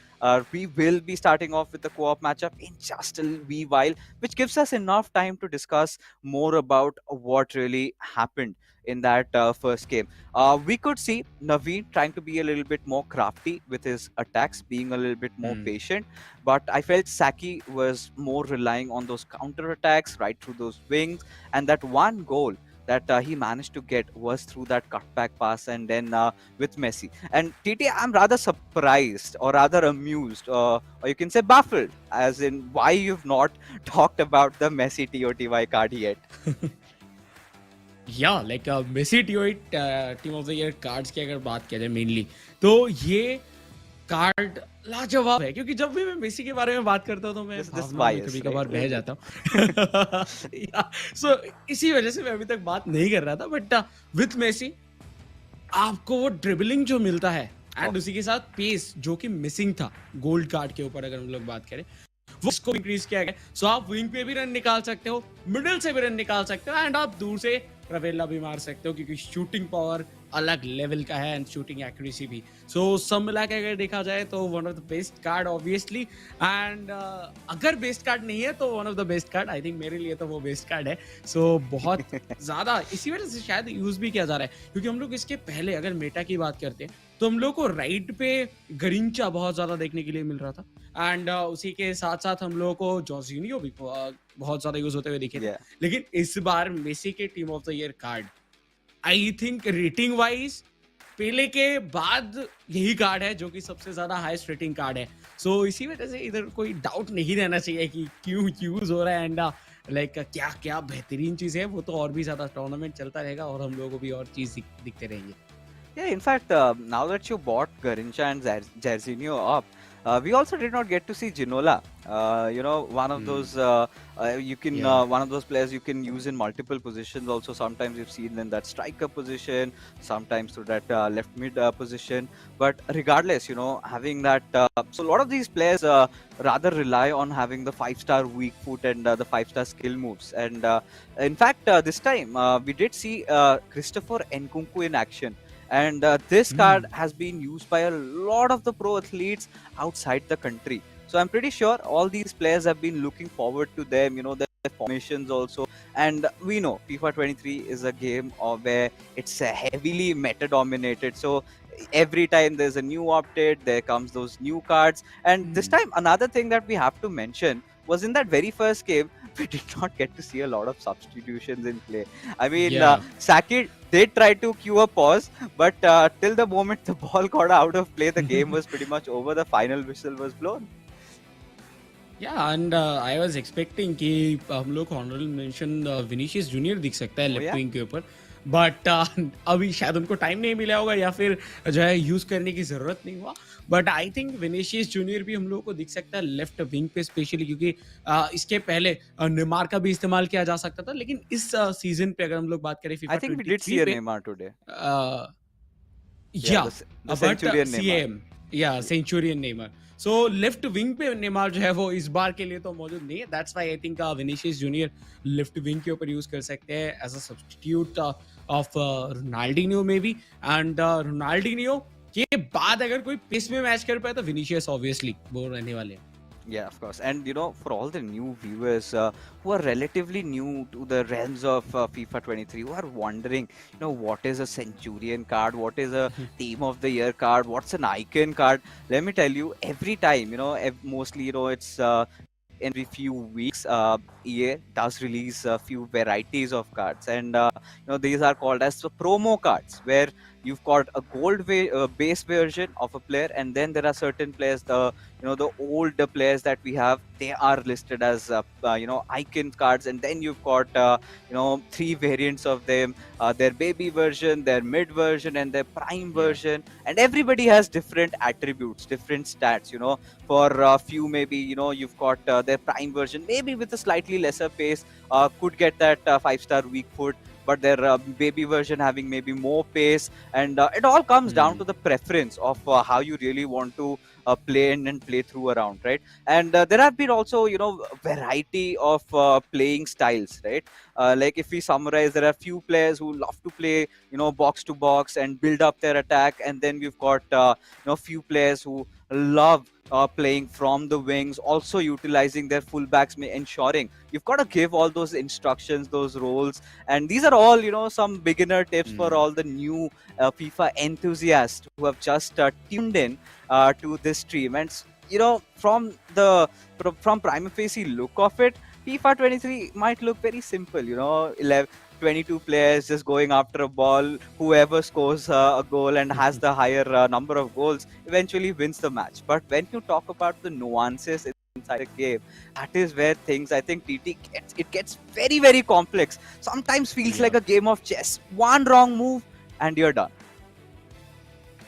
we will be starting off with the co-op matchup in just a wee while, which gives us enough time to discuss more about what really happened in that first game. We could see Naveen trying to be a little bit more crafty with his attacks, being a little bit more patient, but I felt Saki was more relying on those counter attacks right through those wings, and that one goal that he managed to get was through that cutback pass, and then with Messi. And TT, I'm rather surprised or rather amused, or you can say baffled, as in why you've not talked about the Messi TOTY card yet. या like Messi team of the year cards की अगर बात किया जाए mainly तो ये card लाजवाब है, क्योंकि जब भी मैं मेसी के बारे में बात करता हूँ तो मैं भावनाओं में कभी कभार बह जाता हूँ। सो इसी वजह से मैं अभी तक बात नहीं कर रहा था, बट विथ मेसी आपको वो ड्रिबलिंग जो मिलता है ओह! एंड उसी के साथ पेस जो कि मिसिंग था गोल्ड कार्ड के ऊपर, अगर हम लोग बात करें, वो उसको इंक्रीज किया गया। सो आप विंग पे भी रन निकाल सकते हो, मिडिल से भी रन निकाल सकते हो, एंड आप दूर से ट्रेवेला भी मार सकते हो, क्योंकि शूटिंग पावर अलग लेवल का है एंड शूटिंग एक्यूरेसी भी। सो सब मिला के अगर देखा जाए तो one of the best card obviously. And अगर बेस्ट कार्ड नहीं है तो one of the best card, I think मेरे लिए तो वो बेस्ट कार्ड है। सो बहुत ज्यादा इसी वजह से शायद यूज भी किया जा रहा है, क्योंकि हम लोग इसके पहले अगर मेटा की बात करते हैं तो हम लोग को राइट पे गरिंचा बहुत ज्यादा देखने के लिए मिल रहा था, एंड उसी के साथ साथ हम लोगों को जॉर्जिनियो भी बहुत ज्यादा यूज होते हुए दिखे थे। या लेकिन इस बार मेसी के team of the year card, I think rating wise Pele के बाद यही कार्ड है जो कि सबसे ज्यादा हाईएस्ट रेटिंग कार्ड है। सो इसी वजह से इधर कोई डाउट नहीं रहना चाहिए कि क्यों यूज हो रहा है, एंड लाइक क्या क्या बेहतरीन चीज है। वो तो और भी ज्यादा टूर्नामेंट चलता रहेगा और हम लोगों को भी और चीज दिखते रहेंगे। Yeah, in fact, now that you bought Garincha and Jairzinho up, we also did not get to see Ginola. One of those you can Yeah. one of those players you can use in multiple positions. Also, sometimes you've seen in that striker position, sometimes through that left mid position. But regardless, having that, so a lot of these players rather rely on having the 5-star weak foot and the 5-star skill moves. And in fact, this time we did see Christopher Nkunku in action. And this card has been used by a lot of the pro athletes outside the country. So I'm pretty sure all these players have been looking forward to them, their formations also. And we know FIFA 23 is a game where it's heavily meta dominated. So every time there's a new update, there comes those new cards. And this time, another thing that we have to mention was in that very first game, we did not get to see a lot of substitutions in play. I mean, Yeah. Saki did try to cue a pause, but till the moment the ball got out of play, the game was pretty much over. The final whistle was blown. Yeah, and I was expecting कि हम लोग को honourable mention Vinicius junior दिख सकता है Oh, left yeah? Wing के ऊपर, but अभी शायद उनको टाइम नहीं मिला होगा या फिर जो है यूज करने की जरूरत नहीं हुआ। But I think Vinicius junior भी हम लोगों को दिख सकता है लेफ्ट विंग पे स्पेशली, क्योंकि इसके पहले नेमार का भी इस्तेमाल किया जा सकता था। लेकिन इस सीजन पे अगर हम लोग बात करें I FIFA think we did 23 see a पे, Neymar today. या The but Centurion Neymar. CM या Centurion Neymar. So left wing पे नेमार जो है वो इस बार के लिए तो मौजूद नहीं है। That's why I think Vinicius Junior left wing के ऊपर यूज कर सकते हैं as a substitute of Ronaldinho में भी। एंड रोनाल्डिनियो के बाद अगर कोई पेस में मैच कर पाए तो विनीशियस ऑब्वियसली वो रहने वाले हैं। Yeah, of course. And for all the new viewers who are relatively new to the realms of FIFA 23, who are wondering, what is a Centurion card, what is a Team of the Year card, what's an icon card, let me tell you, every time, mostly, it's every few weeks, EA does release a few varieties of cards, and these are called as the promo cards, where you've got a gold base version of a player, and then there are certain players, the older players that we have, they are listed as icon cards, and then you've got 3 variants of them, their baby version, their mid version, and their prime version, and everybody has different attributes, different stats. For a few, maybe you've got their prime version, maybe with a slightly lesser pace, could get that 5-star weak foot, but their baby version having maybe more pace, and it all comes down to the preference of how you really want to play and play through around, right? And there have been also variety of playing styles, right? Like if we summarize, there are few players who love to play box to box and build up their attack, and then we've got few players who love playing from the wings, also utilizing their fullbacks, ensuring you've got to give all those instructions, those roles. And these are all some beginner tips for all the new FIFA enthusiasts who have just tuned in to this stream. And from prima facie look of it, FIFA 23 might look very simple, 11 22 players just going after a ball. Whoever scores a goal and has the higher number of goals eventually wins the match. But when you talk about the nuances inside a game, that is where things, I think, TT gets very, very complex. Sometimes feels like a game of chess. One wrong move and you're done.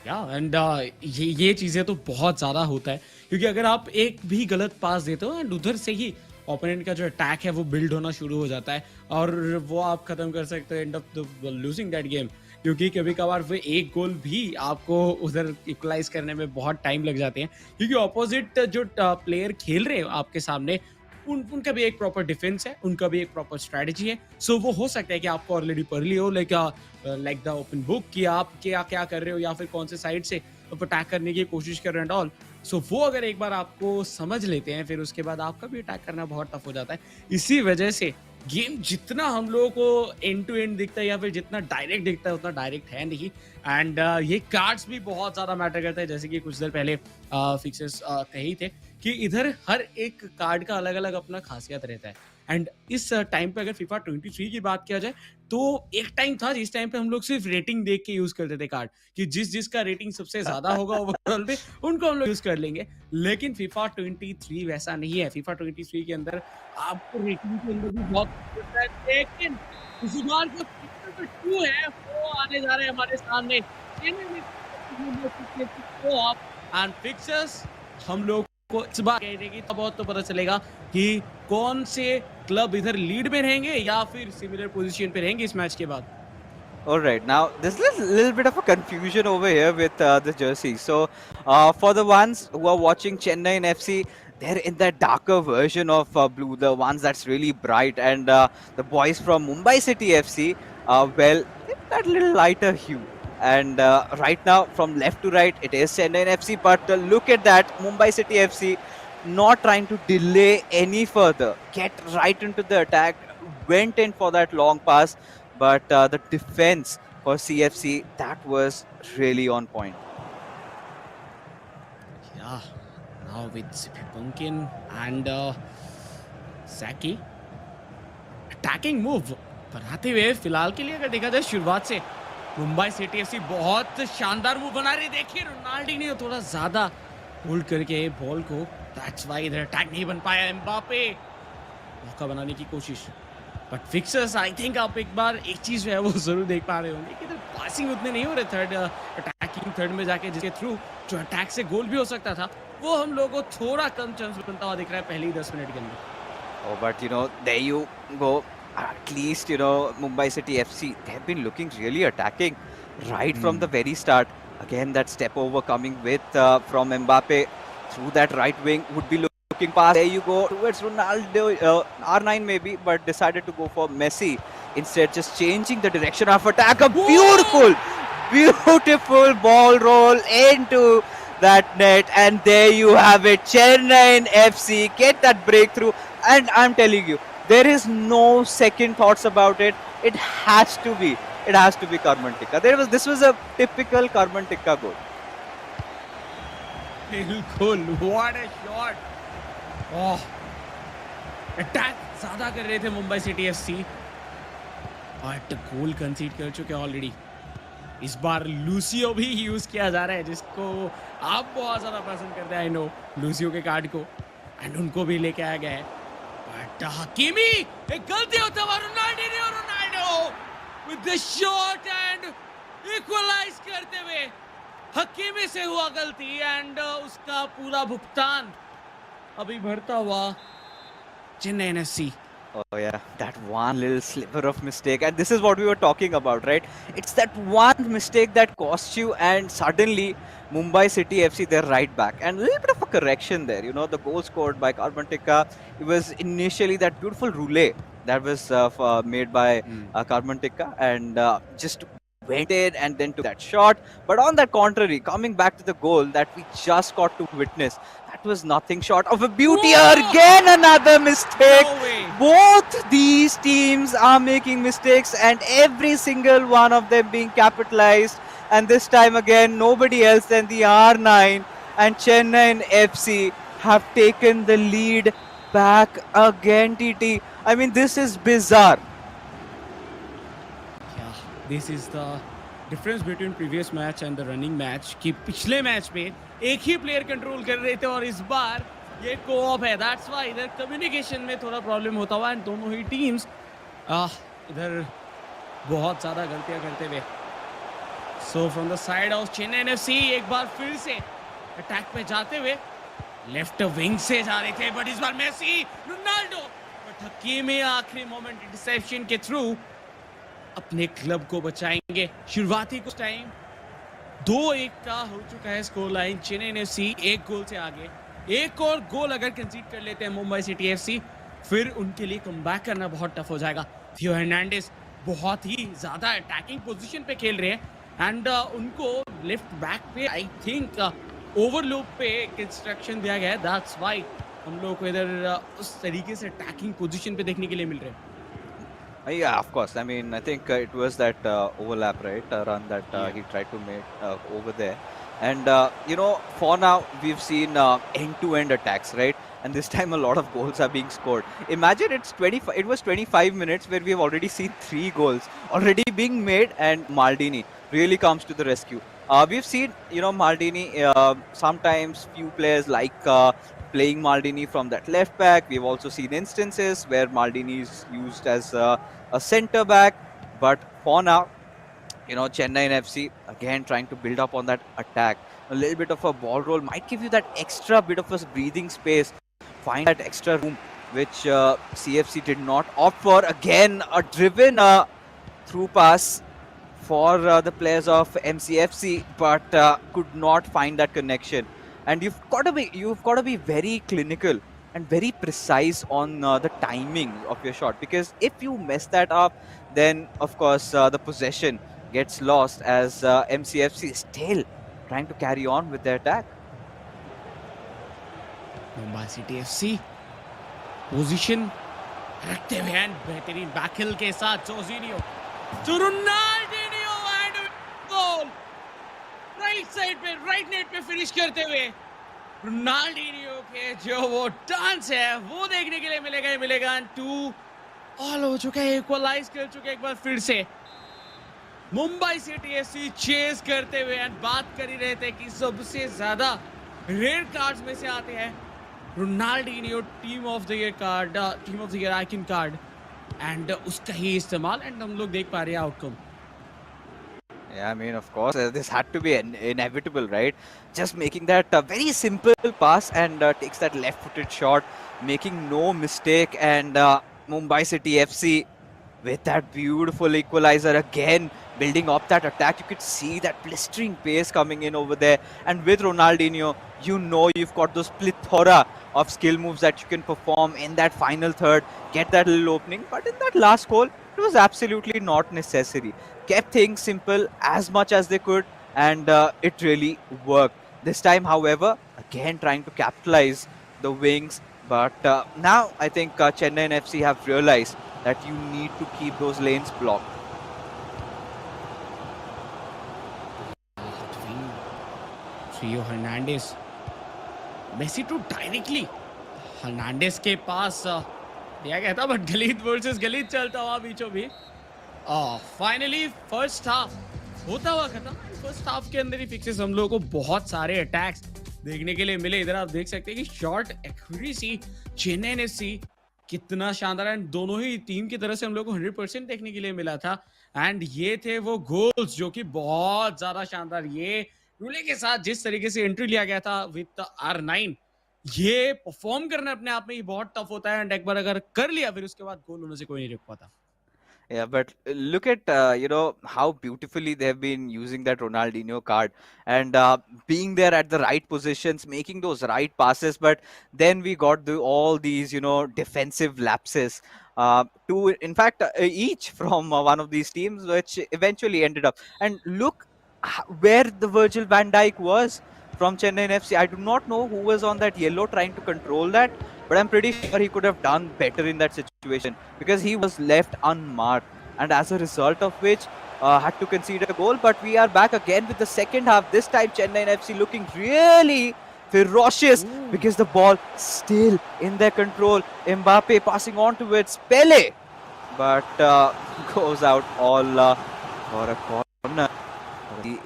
And ये चीजें तो बहुत ज्यादा होता है, क्योंकि अगर आप एक भी गलत पास देते हो एंड उधर से ही ओपोनेंट का जो अटैक है वो बिल्ड होना शुरू हो जाता है और वो आप खत्म कर सकते हो, end of the losing that game. क्योंकि कभी-कभार वो एक गोल भी आपको उधर इक्वलाइज़ करने में बहुत टाइम लग जाते हैं, क्योंकि ऑपोज़िट जो प्लेयर खेल रहे हैं आपके सामने, उनका भी एक प्रॉपर डिफेंस है, उनका भी एक प्रॉपर स्ट्रैटेजी है। सो वो हो सकता है कि आपको ऑलरेडी पढ़ लिया हो लाइक द ओपन बुक कि आप क्या कर रहे हो या फिर कौन से साइड से आप अटैक करने की कोशिश कर रहे हैं एंड ऑल। सो वो अगर एक बार आपको समझ लेते हैं, फिर उसके बाद आपका भी अटैक करना बहुत टफ हो जाता है। इसी वजह से गेम जितना हम लोगों को एंड टू एंड दिखता है या फिर जितना डायरेक्ट दिखता है, उतना डायरेक्ट है नहीं। एंड ये कार्ड्स भी बहुत ज़्यादा मैटर करता है, जैसे कि कुछ देर पहले फिक्सेस कही थे कि इधर हर एक कार्ड का अलग-अलग अपना खासियत रहता है। एंड इस टाइम पे अगर फीफा 23 की बात किया जाए, तो एक टाइम था जिस टाइम पे हम लोग सिर्फ रेटिंग देख के यूज़ करते थे कार्ड, कि जिसका रेटिंग सबसे ज़्यादा होगा ओवरऑल पे, उनको हम लोग यूज़ कर लेंगे। लेकिन फीफा 23 वैसा नहीं है। फीफा 23 के अंदर आपको रेटिंग के अंदर भी बहुत होता है, लेकिन इस बार जो FIFA 2 है, वो आने जा रहे हैं हमारे सामने। एंड फिक्सर्स हम लोग को इस बार कहने की बहुत तो पता चलेगा कि कौन से क्लब इधर लीड में रहेंगे या फिर सिमिलर पोजीशन पे रहेंगे इस मैच के बाद। All right, now there's a little bit of a confusion over here with the jersey. So, for the ones who are watching Chennaiyin FC, they're in that darker version of blue, the ones that's really bright, and the boys from Mumbai City FC, well, in that little lighter hue. And right now, from left to right, it is Chennaiyin FC. But look at that, Mumbai City FC not trying to delay any further, get right into the attack, went in for that long pass. But the defense for CFC, that was really on point. Yeah, now with Sipi Pumpkin and Saki attacking move बनाते हुए फिलहाल के लिए अगर देखा जाए शुरुआत से मुंबई सिटी एफसी बहुत शानदार मूव बना रही। देखिए रोनाल्डिन्हो थोड़ा ज्यादा होल्ड करके बॉल को, दैट्स व्हाई इधर अटैक नहीं बन पाया। एम्बापे मौका बनाने की कोशिश, बट फिक्सर्स आई थिंक आप एक बार एक चीज जो है वो जरूर देख पा रहे होंगे कि पासिंग उतने नहीं हो रहे थर्ड अटैकिंग थर्ड में जाके, जिसके थ्रू जो अटैक से गोल भी हो सकता था, वो हम लोगों को थोड़ा कम चांस बनता हुआ दिख रहा है पहले ही 10 मिनट के अंदर। Oh, but there you go. At least, Mumbai City FC, they've been looking really attacking right from the very start. Again, that step over coming with from Mbappe through that right wing would be looking past. There you go towards Ronaldo, R9 maybe, but decided to go for Messi instead, just changing the direction of attack. A beautiful ball roll into that net, and there you have it. Chennaiyin FC get that breakthrough. And I'm telling you, there is no second thoughts about it. It has to be Karman Tikka. This was a typical Karman Tikka goal. बिल्कुल, what a shot! Oh, attack ज्यादा कर रहे थे Mumbai City FC, but गोल कंसीड कर चुके हैं already. इस बार Lucio भी यूज किया जा रहा है, जिसको आप बहुत ज्यादा पसंद करते हैं, आई नो, लूसियो के कार्ड को, एंड उनको भी लेके आया गया है। बट हकीमी, एक गलती होता है Ronaldo with the shot and equalise करते हुए हकीमी से हुआ गलती, एंड उसका पूरा भुगतान अभी भरता हुआ Chennai FC. Oh yeah, that one little sliver of mistake, and this is what we were talking about, right? It's that one mistake that costs you, and suddenly Mumbai City FC, they're right back. And a little bit of a correction there, the goal scored by Karman Tikka, it was initially that beautiful roulette that was made by Karman Tikka, and just went in and then took that shot. But on that contrary, coming back to the goal that we just got to witness, that was nothing short of a beauty. Again, another mistake. No, both these teams are making mistakes, and every single one of them being capitalized. And this time again, nobody else than the R9 and Chennaiyin FC have taken the lead back again, TT. I mean, this is bizarre. Yeah, this is the difference between previous match and the running match, कि पिछले match में एक ही player control कर रहे थे और इस बार ये को-ऑप है। दैट्स व्हाई इधर कम्युनिकेशन में थोड़ा प्रॉब्लम होता हुआ, एंड दोनों ही टीम्स इधर बहुत ज़्यादा गलतियां करते हुए। So from the side of Chennai FC एक बार फिर से अटैक पे जाते हुए लेफ्ट विंग से जा रहे थे, बट इस बार मेसी, रोनाल्डो, बट हकीमी आखिरी मोमेंट इंटरसेप्शन के थ्रू अपने क्लब को बचाएंगे। शुरुआती कुछ टाइम 2-1 का हो चुका है स्कोर लाइन। चेन्नई एफसी 1 गोल से आगे। एक और गोल अगर कंसीड कर लेते हैं मुंबई सिटी एफसी, फिर उनके लिए कमबैक करना बहुत टफ हो जाएगा। थियो हर्नांडिस बहुत ही ज्यादा अटैकिंग पोजीशन पे खेल रहे हैं एंड उनको लेफ्ट बैक पे आई थिंक ओवरलोड पे इंस्ट्रक्शन दिया गया है। दैट्स व्हाई हम लोग को इधर उस तरीके से अटैकिंग पोजीशन पे देखने के लिए मिल रहे हैं। Yeah, of course. I mean, I think it was that overlap, right? Run that Yeah. he tried to make over there. And, for now, we've seen end-to-end attacks, right? And this time a lot of goals are being scored. Imagine it was 25 minutes where we've already seen 3 goals already being made, and Maldini really comes to the rescue. We've seen, Maldini, sometimes few players like playing Maldini from that left back. We've also seen instances where Maldini is used as a center back. But for now, Chennai FC again trying to build up on that attack. A little bit of a ball roll might give you that extra bit of a breathing space. Find that extra room, which CFC did not opt for. Again, a driven through pass for the players of MCFC, but could not find that connection. And you've got to be very clinical and very precise on the timing of your shot, because if you mess that up, then of course the possession gets lost as MCFC is still trying to carry on with their attack. Mumbai City FC position रखते हुए and बेहतरीन backheel के साथ Jorginho to Ronaldinho and goal. Right side पे right net पे finish करते हुए Ronaldinho के जो वो डांस है वो देखने के लिए मिलेगा ही मिलेगा। 2 ऑल हो चुका है, इक्वलाइज कर चुके एक बार फिर से मुंबई सिटी एफसी चेस करते हुए। एंड बात कर ही रहे थे कि सबसे ज्यादा रेयर कार्ड्स में से आते हैं Ronaldinho team of the year card, team of the year icon card, and उसका ही इस्तेमाल एंड हम लोग देख पा रहे हैं outcome. Yeah, I mean, of course, this had to be inevitable, right? Just making that very simple pass and takes that left-footed shot, making no mistake, and Mumbai City FC with that beautiful equalizer again, building up that attack. You could see that blistering pace coming in over there, and with Ronaldinho, you've got those plethora of skill moves that you can perform in that final third, get that little opening. But in that last goal, it was absolutely not necessary. Kept things simple as much as they could, and it really worked. This time, however, again trying to capitalize the wings. But now I think Chennai FC have realized that you need to keep those lanes blocked. Theo Hernandez Messi to directly Hernandez के पास दिया गया था, but गलीत versus गलीत चलता हुआ बीचों बीच। Finally first half होता हुआ खत्म। फर्स्ट हाफ के अंदर ही फिक्सेस हम लोगों को बहुत सारे अटैक्स देखने के लिए मिले। इधर आप देख सकते हैं कि शॉट एक्यूरेसी चेन्नई एफसी कितना शानदार है। दोनों ही टीम की तरफ से हम लोग को 100% देखने के लिए मिला था। एंड ये थे वो गोल्स जो कि बहुत ज्यादा शानदार, ये रूले के साथ जिस तरीके से एंट्री लिया गया था विद R9, ये परफॉर्म करना अपने आप में ही बहुत टफ होता है। एंड एक बार अगर कर लिया फिर उसके बाद गोल होने से कोई नहीं रोक पाता। Yeah, but look at how beautifully they've been using that Ronaldinho card, and being there at the right positions, making those right passes. But then we got all these defensive lapses. In fact, each from one of these teams, which eventually ended up. And look where the Virgil van Dijk was from Chennai FC. I do not know who was on that yellow trying to control that, but I'm pretty sure he could have done better in that situation because he was left unmarked, and as a result of which had to concede a goal. But we are back again with the second half. This time Chennai FC looking really ferocious because the ball still in their control. Mbappe passing on towards Pele, but goes out all for a corner.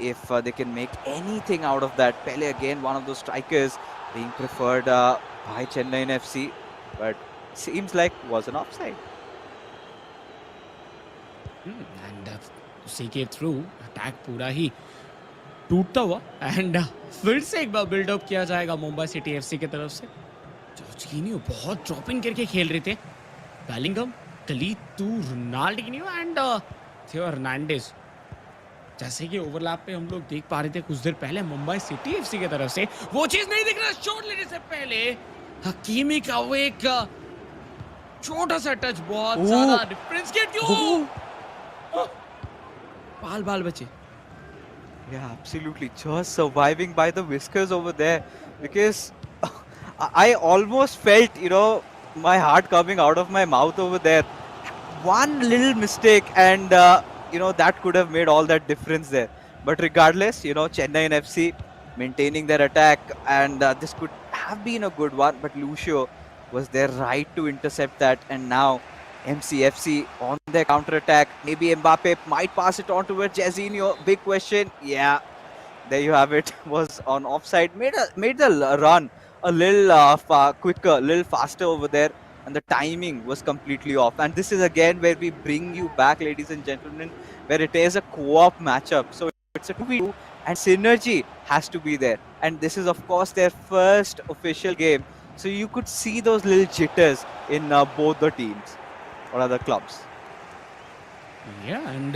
If they can make anything out of that. Pele again, one of those strikers being preferred by Chennai FC, but seems like was an offside. And उसी के through attack पूरा ही टूटता हुआ and फिर से एक बार buildup किया जाएगा मुंबई सिटी एफसी की तरफ से। जॉर्जिनियो बहुत ड्रॉपिंग करके खेल रहे थे। बेलिंगम, गलीतू, रोनाल्डिनियो एंड थियो हर्नांडेज, जैसे कि ओवरलैप पे हम लोग देख पा रहे थे कुछ देर पहले मुंबई सिटी एफसी की तरफ से, वो चीज नहीं दिख रहा। शॉट लेने से पहले हकीमी का वो एक छोटा सा टच बहुत Ooh, ज्यादा डिफरेंस के ooh. बाल बाल बचे। Yeah, absolutely. Just surviving by the whiskers over there because I almost felt, my heart coming out of my mouth over there. One little mistake and, that could have made all that difference there. But regardless, Chennaiyin FC maintaining their attack and this could have been a good one. But Lucio was there right to intercept that. And now MCFC on their counter-attack. Maybe Mbappe might pass it on towards Jairzinho. Big question. Yeah, there you have it. Was on offside. Made the run a little quicker, a little faster over there. And the timing was completely off. And this is again where we bring you back, ladies and gentlemen, where it is a co-op matchup. So it's a 2v2 and synergy has to be there. And this is, of course, their first official game. So you could see those little jitters in both the teams or other clubs. Yeah, and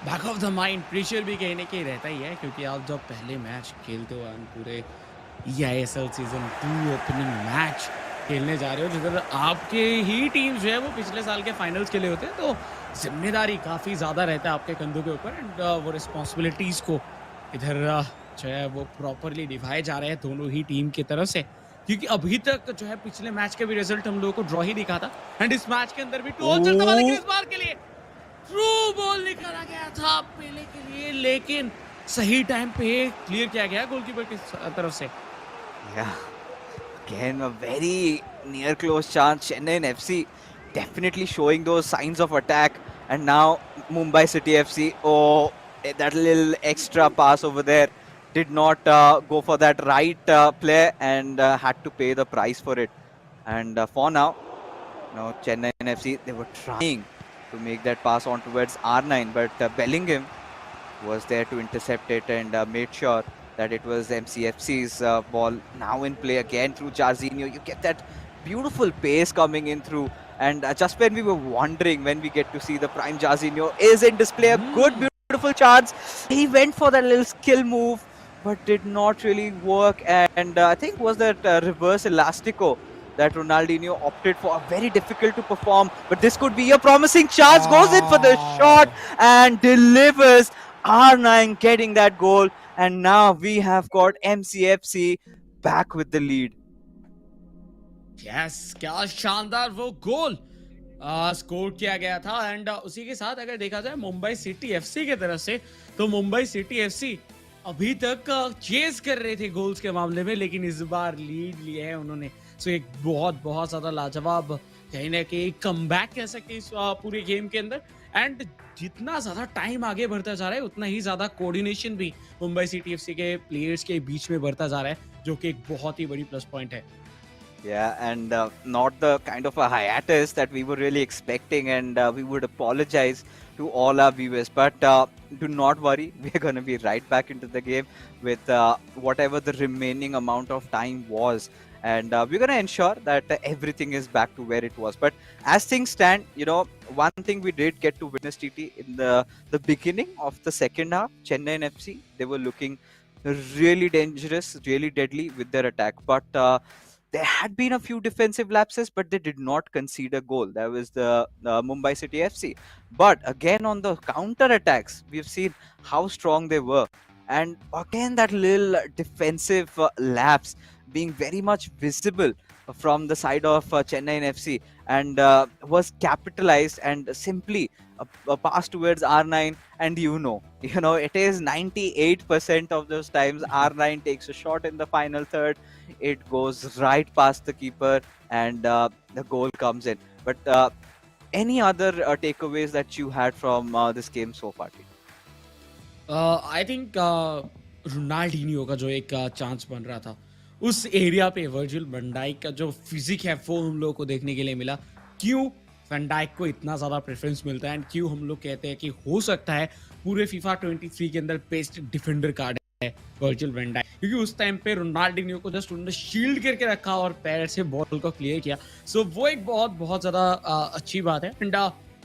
back of the mind pressure भी कहीं ना कहीं रहता ही है, क्योंकि आप जब पहले मैच खेलते हो पूरे eISL सीजन 2 ओपनिंग मैच खेलने जा रहे हो, जिधर आपके ही टीम जो है वो पिछले साल के फाइनल्स के लिए होते हैं, तो जिम्मेदारी काफ़ी ज़्यादा रहता है आपके कंधों के ऊपर। एंड वो रिस्पॉन्सिबिलिटीज़ को इधर जो है वो प्रॉपरली निभाए जा रहे हैं दोनों ही टीम की तरफ से, क्योंकि अभी तक जो है पिछले मैच के भी रिजल्ट हम लोगों को ड्रॉ ही दिखा था। एंड इस मैच के अंदर भी टू ऑन चलता हुआ, लेकिन इस बार के लिए थ्रू बॉल निकाला गया था पेले के लिए, लेकिन सही टाइम पे क्लियर किया गया गोलकीपर की तरफ से। Yeah, again a very near close chance. Chennaiyin FC definitely showing those signs of attack, and now Mumbai City FC. Oh, that little extra pass over there did not go for that right play and had to pay the price for it. And for now, Chennaiyin FC, they were trying to make that pass on towards R9, but Bellingham was there to intercept it and made sure that it was MCFC's ball. Now in play again through Jairzinho. You get that beautiful pace coming in through. And just when we were wondering, when we get to see the prime Jairzinho is in display, a good, beautiful chance. He went for that little skill move, but did not really work. And I think was that reverse elastico that Ronaldinho opted for. Very difficult to perform, but this could be a promising chance. Goes in for the shot and delivers. R9 getting that goal, and now we have got MCFC back with the lead. Yes, क्या शानदार वो goal score किया गया था। And उसी के साथ अगर देखा जाए मुंबई सिटी एफसी की तरफ से, तो मुंबई सिटी एफसी अभी तक चेस कर रहे थे गोल्स के मामले में, लेकिन इस बार लीड लिया है उन्होंने। सो एक बहुत ज्यादा लाजवाब कहीं ना कहीं कमबैक कह सकते हैं इस पूरे गेम के अंदर। एंड जितना ज्यादा टाइम आगे बढ़ता जा रहा है, उतना ही ज्यादा कोऑर्डिनेशन भी मुंबई सिटी एफसी के प्लेयर्स के बीच में बढ़ता जा रहा है, जो कि एक बहुत ही बड़ी प्लस पॉइंट है। Yeah, and not the kind of a hiatus that we were really expecting, and we would apologize to all our viewers, but do not worry, we're going to be right back into the game with whatever the remaining amount of time was, and we're going to ensure that everything is back to where it was. But as things stand, one thing we did get to witness, TT, in the beginning of the second half, Chennaiyin FC, they were looking really dangerous, really deadly with their attack, but there had been a few defensive lapses, but they did not concede a goal. That was the Mumbai City FC. But again, on the counter attacks, we've seen how strong they were. And again, that little defensive lapse being very much visible from the side of Chennaiyin FC, and was capitalized, and simply a pass towards R9, and it is 98% of those times R9 takes a shot in the final third, it goes right past the keeper, and the goal comes in. But any other takeaways that you had from this game so far? I think Ronaldinho का जो एक chance बन रहा था उस area पे, Virgil van Dyke का जो फिजिक है वो हम लोग को देखने के लिए मिला। क्यों वैन डाइक को इतना ज़्यादा प्रेफरेंस मिलता है, एंड क्यों हम लोग कहते हैं कि हो सकता है पूरे फीफा 23 के अंदर बेस्ट डिफेंडर कार्ड है वर्जिल वैन डाइक, क्योंकि उस टाइम पे रोनाल्डिनियो को जस्ट उन्होंने शील्ड करके रखा और पैर से बॉल को क्लियर किया। सो वो एक बहुत ज़्यादा अच्छी बात है। एंड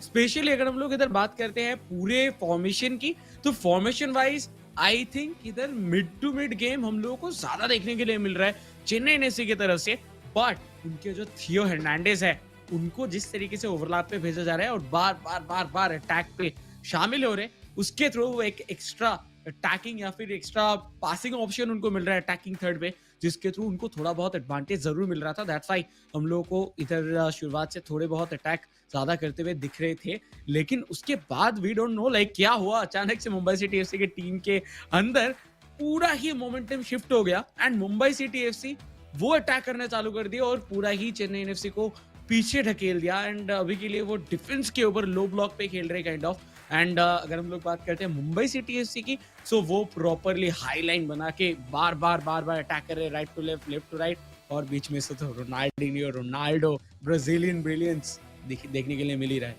स्पेशली अगर हम लोग इधर बात करते हैं पूरे फॉर्मेशन की, तो फॉर्मेशन वाइज आई थिंक इधर मिड टू मिड गेम हम लोगों को ज्यादा देखने के लिए मिल रहा है चेन्नई एफसी की तरफ से। बट उनके जो थियो हर्नांडेज है, उनको जिस तरीके से ओवरलैप पे भेजा जा रहा है और बार बार बार बार अटैक पे शामिल हो रहे हैं, उसके थ्रू वो एक एक्स्ट्रा अटैकिंग या फिर एक्स्ट्रा पासिंग ऑप्शन उनको मिल रहा है अटैकिंग थर्ड पे, जिसके थ्रू उनको थोड़ा बहुत एडवांटेज जरूर मिल रहा था। दैट्स व्हाई हम लोगों को इधर शुरुआत से थोड़े बहुत अटैक ज्यादा करते हुए दिख रहे थे, लेकिन उसके बाद वी डोंट नो लाइक क्या हुआ, अचानक से मुंबई सिटी एफसी के टीम के अंदर पूरा ही मोमेंटम शिफ्ट हो गया एंड मुंबई सिटी एफसी वो अटैक करना चालू कर दिया और पूरा ही चेन्नई एफसी को पीछे ढकेल दिया। एंड अभी के लिए वो डिफेंस के ऊपर लो ब्लॉक पे खेल रहे काइंड ऑफ। एंड अगर हम लोग बात करते हैं मुंबई सिटी एफसी की, सो वो प्रॉपरली हाई लाइन बना के बार बार अटैक कर रहे, right to left, left to right, और बीच में से तो रोनाल्डो ब्राजीलियन ब्रिलियंस देखने के लिए मिल ही रहा है।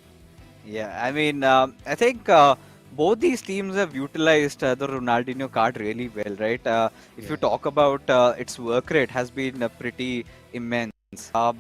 Yeah, I mean, I think both these teams have utilized the Ronaldinho card really well, right? If you talk about its work rate, has been pretty immense.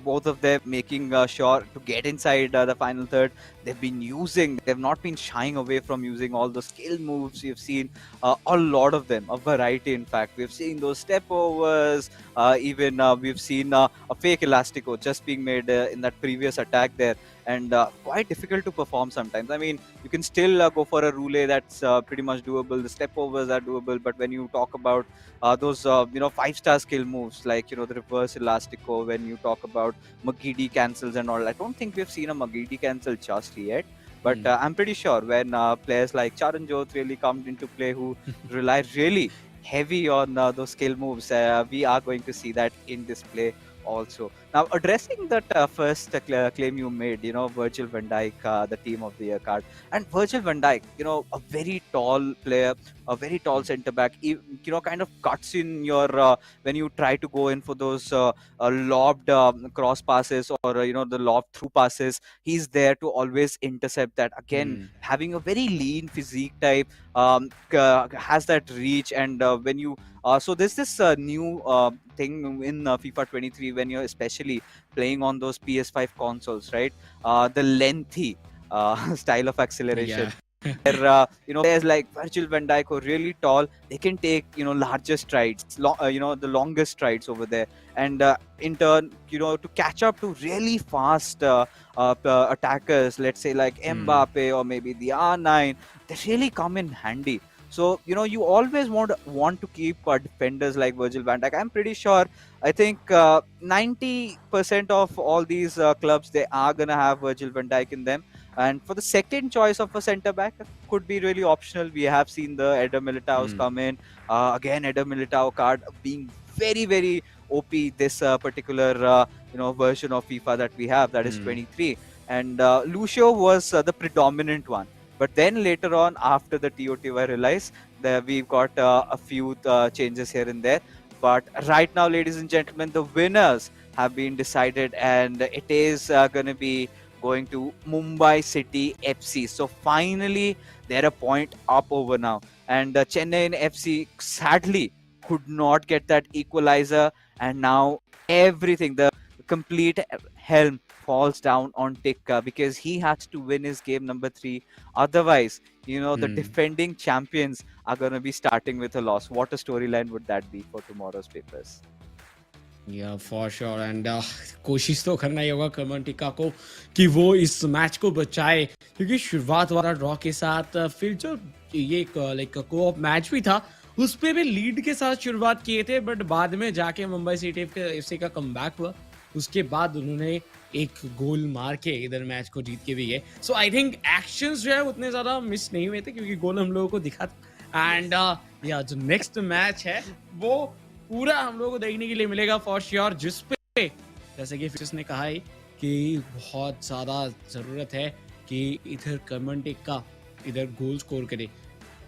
Both of them making sure to get inside the final third. They've not been shying away from using all the skill moves. We've seen a lot of them, a variety in fact. We've seen those step overs, even we've seen a fake elastico just being made in that previous attack there. And quite difficult to perform sometimes. I mean, you can still go for a roulette, that's pretty much doable. The step overs are doable, but when you talk about those 5-star skill moves like the reverse elastico, when you talk about McGeady cancels and all, I don't think we've seen a McGeady cancel just yet. But I'm pretty sure when players like Charan Jot really come into play, who rely really heavy on those skill moves, we are going to see that in display also. Now, addressing that first claim you made, Virgil van Dijk, the team of the year card, and Virgil van Dijk, a very tall player, a very tall centre back, kind of cuts in your when you try to go in for those lobbed cross passes or the lobbed through passes. He's there to always intercept that. Again, having a very lean physique type, has that reach, and when you so there's this new thing in FIFA 23 when you're especially playing on those PS5 consoles, right? The lengthy style of acceleration. Yeah. Where players like Virgil van Dijk who are really tall, they can take larger strides, the longest strides over there, and in turn to catch up to really fast attackers, let's say like Mbappe or maybe the R9, they really come in handy. So you always want to keep defenders like Virgil van Dijk. I'm pretty sure, I think 90% of all these clubs, they are gonna have Virgil van Dijk in them. And for the second choice of a centre back, could be really optional. We have seen the Eder Militao's come in. Again, Eder Militao card being very, very OP this particular version of FIFA that we have, that is 23. And Lucio was the predominant one. But then later on, after the TOT were released, we've got a few changes here and there. But right now, ladies and gentlemen, the winners have been decided, and it is going to be going to Mumbai City FC. So finally, they're a point up over now. And Chennaiyin FC sadly could not get that equalizer. And now everything, the complete helm falls down on Tikka, because he has to win his game number 3. Otherwise, the defending champions are going to be starting with a loss. What a storyline would that be for tomorrow's papers? Yeah, for sure. And कोशिश तो करना ही होगा Karman tikka को कि वो इस match को बचाए, क्योंकि शुरुआत वाला ड्रॉ के साथ फिर जो ये लाइक को-ऑप मैच भी था, उस पे भी लीड के साथ शुरुआत किए थे, बट बाद में जाके मुंबई सिटी एफसी का कमबैक हुआ। उसके बाद उन्होंने एक गोल मार के इधर मैच को जीत के भी गए। सो आई थिंक एक्शंस जो है उतने ज्यादा मिस नहीं हुए थे, क्योंकि गोल हम लोगों को दिखा था। एंड या जो नेक्स्ट मैच है वो पूरा हम लोगों को देखने के लिए मिलेगा फॉर श्योर, जिस पे जैसे कि फिक्स ने कहा है कि बहुत ज़्यादा ज़रूरत है कि इधर कर्मन टिक्का इधर गोल स्कोर करे।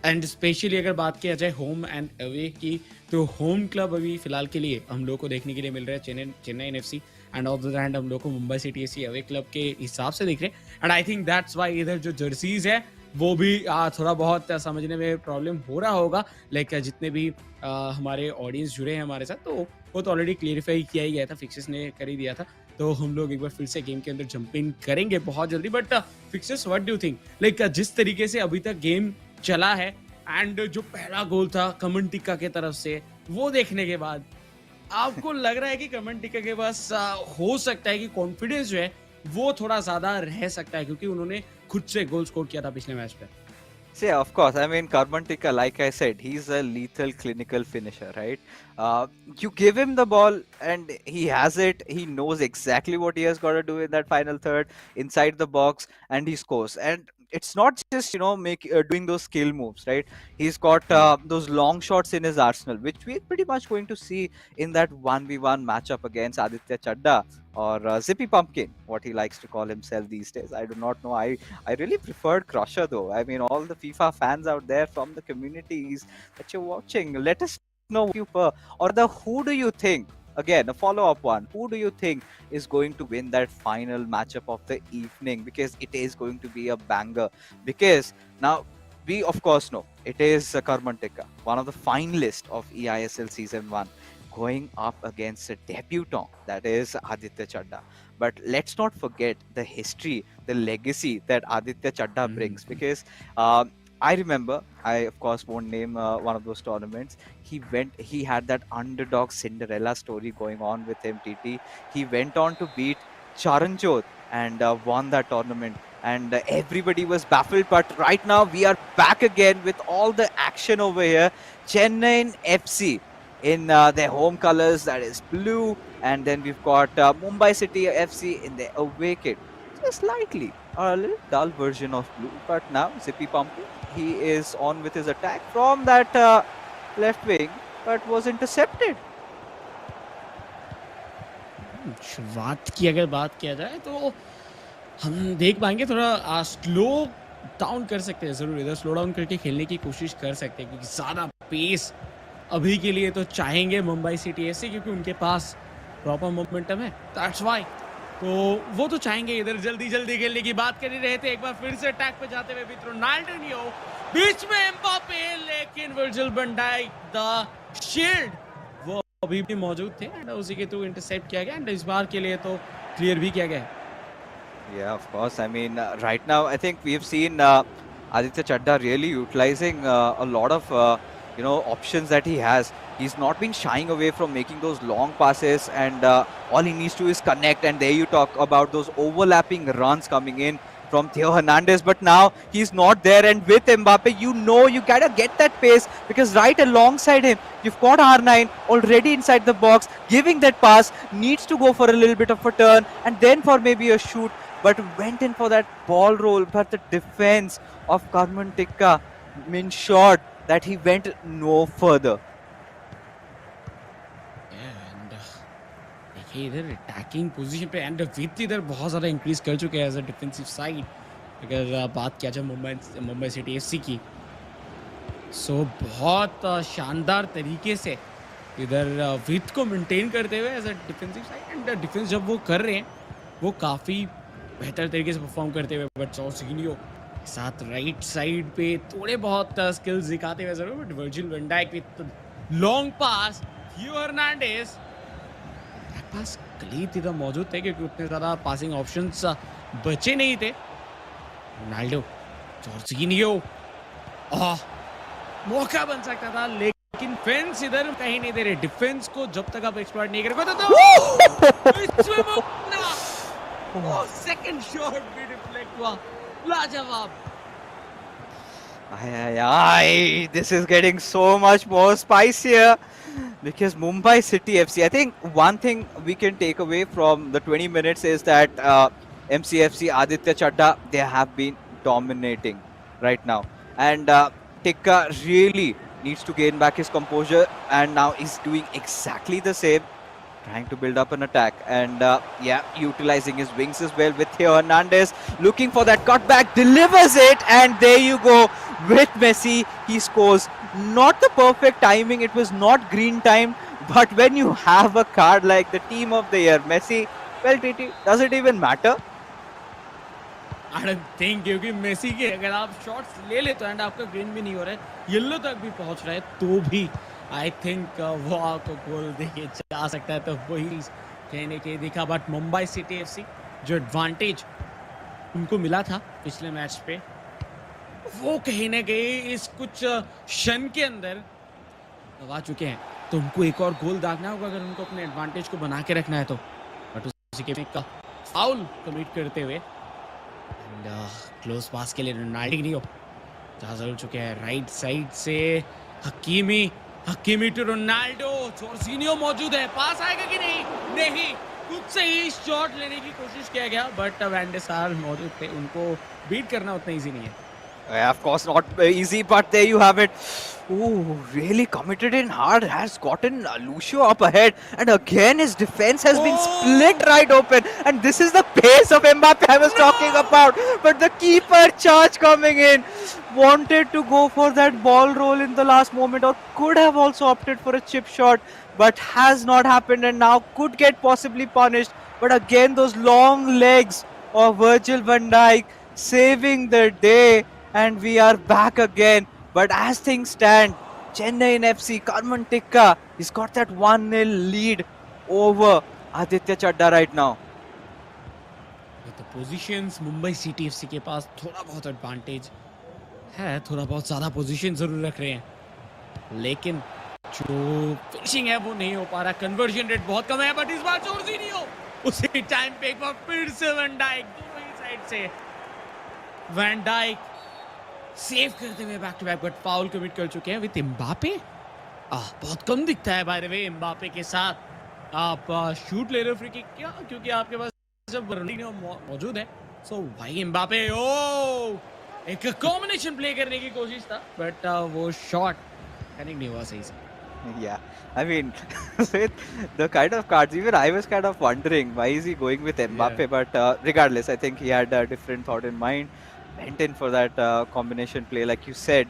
एंड स्पेशली अगर बात किया जाए होम एंड अवे की, तो होम क्लब अभी फिलहाल के लिए हम लोग को देखने के लिए मिल रहा है Chennai FC, end of the hand हम लोग को Mumbai City FC away club के हिसाब से दिख रहे हैं। And I think that's why इधर जो जर्सीज है वो भी थोड़ा बहुत समझने में प्रॉब्लम हो रहा होगा। लाइक जितने भी हमारे ऑडियंस जुड़े हैं हमारे साथ, तो वो तो ऑलरेडी क्लियरिफाई किया ही गया था, फिक्सेस ने कर ही दिया था। तो हम लोग एक बार फिर से गेम के अंदर जंप इन करेंगे बहुत जल्दी। But fixers, what do you think, like जिस तरीके से अभी तक गेम चला है एंड जो पहला गोल था कमन टिक्का के तरफ से, वो देखने के बाद आपको लग रहा है कि कमन टिक्का के पास हो सकता है कि कॉन्फिडेंस जो है वो थोड़ा ज्यादा रह सकता है, क्योंकि उन्होंने खुद से गोल स्कोर किया था पिछले मैच पे? See, of course. I mean, Karmantika, like I said, he's a lethal clinical finisher, right? You give him the ball and he has it. He knows exactly what he has got to do in that final third, inside the box, and he scores. And it's not just, doing those skill moves, right? He's got those long shots in his arsenal, which we're pretty much going to see in that 1v1 matchup against Aditya Chadda, or Zippy Pumpkin, what he likes to call himself these days. I do not know. I really preferred Crusher though. I mean, all the FIFA fans out there from the communities that you're watching, let us know what you prefer. Or who do you think? Again, a follow-up one. Who do you think is going to win that final matchup of the evening? Because it is going to be a banger. Because now we of course know it is Karmantika, one of the finalists of eISL Season 1, going up against a debutant, that is Aditya Chadda. But let's not forget the history, the legacy that Aditya Chadda brings. Because I remember, I of course won't name one of those tournaments. He had that underdog Cinderella story going on with him, TT. He went on to beat Charanjot and won that tournament. And everybody was baffled. But right now we are back again with all the action over here. Chennaiyin FC in their home colors, that is blue, and then we've got Mumbai City FC in their away kit, just slightly a little dull version of blue. But now Zippy Pumpkin, he is on with his attack from that left wing, but was intercepted. शुरुआत की अगर बात किया जाए तो हम देख पाएंगे थोड़ा स्लो डाउन कर सकते हैं, जरूर इधर स्लो डाउन करके खेलने की कोशिश कर सकते हैं, क्योंकि ज्यादा पेस अभी के लिए तो चाहेंगे मुंबई सिटी एफसी, क्योंकि उनके पास प्रॉपर मोमेंटम है, दैट्स व्हाई। तो वो तो चाहेंगे इधर जल्दी जल्दी खेलने की। बात कर ही रहे थे, एक बार फिर से अटैक पे जाते हुए रोनाल्डिन्हो, बीच में एम्बापे, लेकिन Virgil van Dijk the shield वो अभी भी मौजूद थे एंड उसी के थ्रू इंटरसेप्ट किया गया एंड इस बार के लिए तो क्लियर भी किया गया। Yeah, of course. I mean, right now, I think we've seen Aditya Chadda really utilizing a lot of, options that he has. He's not been shying away from making those long passes, and all he needs to is connect. And there you talk about those overlapping runs coming in from Theo Hernandez. But now he's not there, and with Mbappe, you gotta get that pace, because right alongside him, you've got R9 already inside the box, giving that pass, needs to go for a little bit of a turn, and then for maybe a shoot. But went in for that ball roll, but the defense of Karmantika ensured that he went no further. And देखिए इधर attacking position पे and with इधर बहुत ज़्यादा increase कर चुके हैं as a defensive side. अगर बात किया जाए मुंबई सिटी एफसी की, सो बहुत शानदार तरीके से इधर विथ को मेंटेन करते हुए as a defensive side, and defence जब वो कर रहे हैं वो काफ़ी बेहतर तरीके से परफॉर्म करते हुए। बट जॉर्जिनियो के साथ राइट साइड पे थोड़े बहुत स्किल्स दिखाते हुए जरूर, but Virgil van Dijk with long pass, Theo Hernandez पास क्लीट इधर मौजूद थे क्योंकि उतने ज़्यादा पासिंग ऑप्शंस बचे नहीं थे। रोनाल्डो, जॉर्जिनियो, मौका बन सकता था लेकिन फेंस इधर कहीं नहीं दे रहे। डिफेंस को जब तक आप एक्सप्लॉइट नहीं करेंगे तो सेकंड शॉट भी डिफ्लेक्ट हुआ, लाजवाब। This is getting so much more spicier, because Mumbai City FC, I think one thing we can take away from the 20 minutes is that MCFC, Aditya Chadda, they have been dominating right now. And Tikka really needs to gain back his composure, and now he's doing exactly the same, trying to build up an attack, and utilizing his wings as well with Theo Hernandez, looking for that cutback, delivers it, and there you go with Messi. He scores. Not the perfect timing, it was not green time, but when you have a card like the team of the year, Messi, well, TT, does it even matter? I don't think, क्योंकि Messi के अगर आप shots ले लेते हैं and आपका green भी नहीं हो रहा है, येलो तक भी पहुंच रहा है, तो भी आई थिंक वो आपको गोल देके जा सकता है। तो वही कहीं ना कहीं दिखा, बट मुंबई सिटी एफसी जो एडवांटेज उनको मिला था पिछले मैच पे, वो कहीं ना कहीं इस कुछ क्षण के अंदर गवा चुके हैं। तो उनको एक और गोल दागना होगा अगर उनको अपने एडवांटेज को बना के रखना है तो। बट उसी के का फाउल कमिट करते हुए एंड क्लोज पास के लिए रोनाल्डिनियो जा जरूर चुके हैं राइट साइड से। Hakimi, Hakimi to Ronaldo, Jorginho मौजूद है, पास आएगा कि नहीं? नहीं, खुद से ही शॉट लेने की कोशिश किया गया, बट वैन डे सार मौजूद थे, उनको बीट करना उतना इजी नहीं है। Yeah, of course not easy, but there you have it. Ooh, really committed in hard, has gotten Lucio up ahead, and again his defense has been split right open, and this is the pace of Mbappe I was talking about. But the keeper charge coming in, wanted to go for that ball roll in the last moment, or could have also opted for a chip shot, but has not happened, and now could get possibly punished. But again, those long legs of Virgil van Dijk saving the day. And we are back again. But as things stand, Chennaiyin FC, Karman Tikka, he's got that 1-0 lead over Aditya Chadda right now. तो positions Mumbai City FC के पास थोड़ा बहुत advantage है, थोड़ा बहुत ज़्यादा position जरूर रख रहे हैं, लेकिन जो फिनिशिंग है वो नहीं हो पा रहा। कन्वर्जन रेट बहुत कम है, बट इस बार जॉर्जिनियो उसी टाइम पे एक बार फिर से वैन डाइक दोनों ही साइड से वैन डाइक सेव करते हुए back to back, but foul commit कर चुके हैं विद एम्बापे। बहुत कम दिखता है बाय द वे एम्बापे के साथ आप शूट ले रहे हो फ्री किक, क्या? क्योंकि आपके पास जब रोनाल्डिनो मौजूद है, सो भाई एम्बापे एक कॉम्बिनेशन प्ले करने की कोशिश था, बट वो शॉट कनेक्ट नहीं हुआ सही से। Yeah, I mean, with the kind of cards, even I was kind of wondering why is he going with Mbappe, but regardless, I think he had a different thought in mind. Went in for that combination play like you said,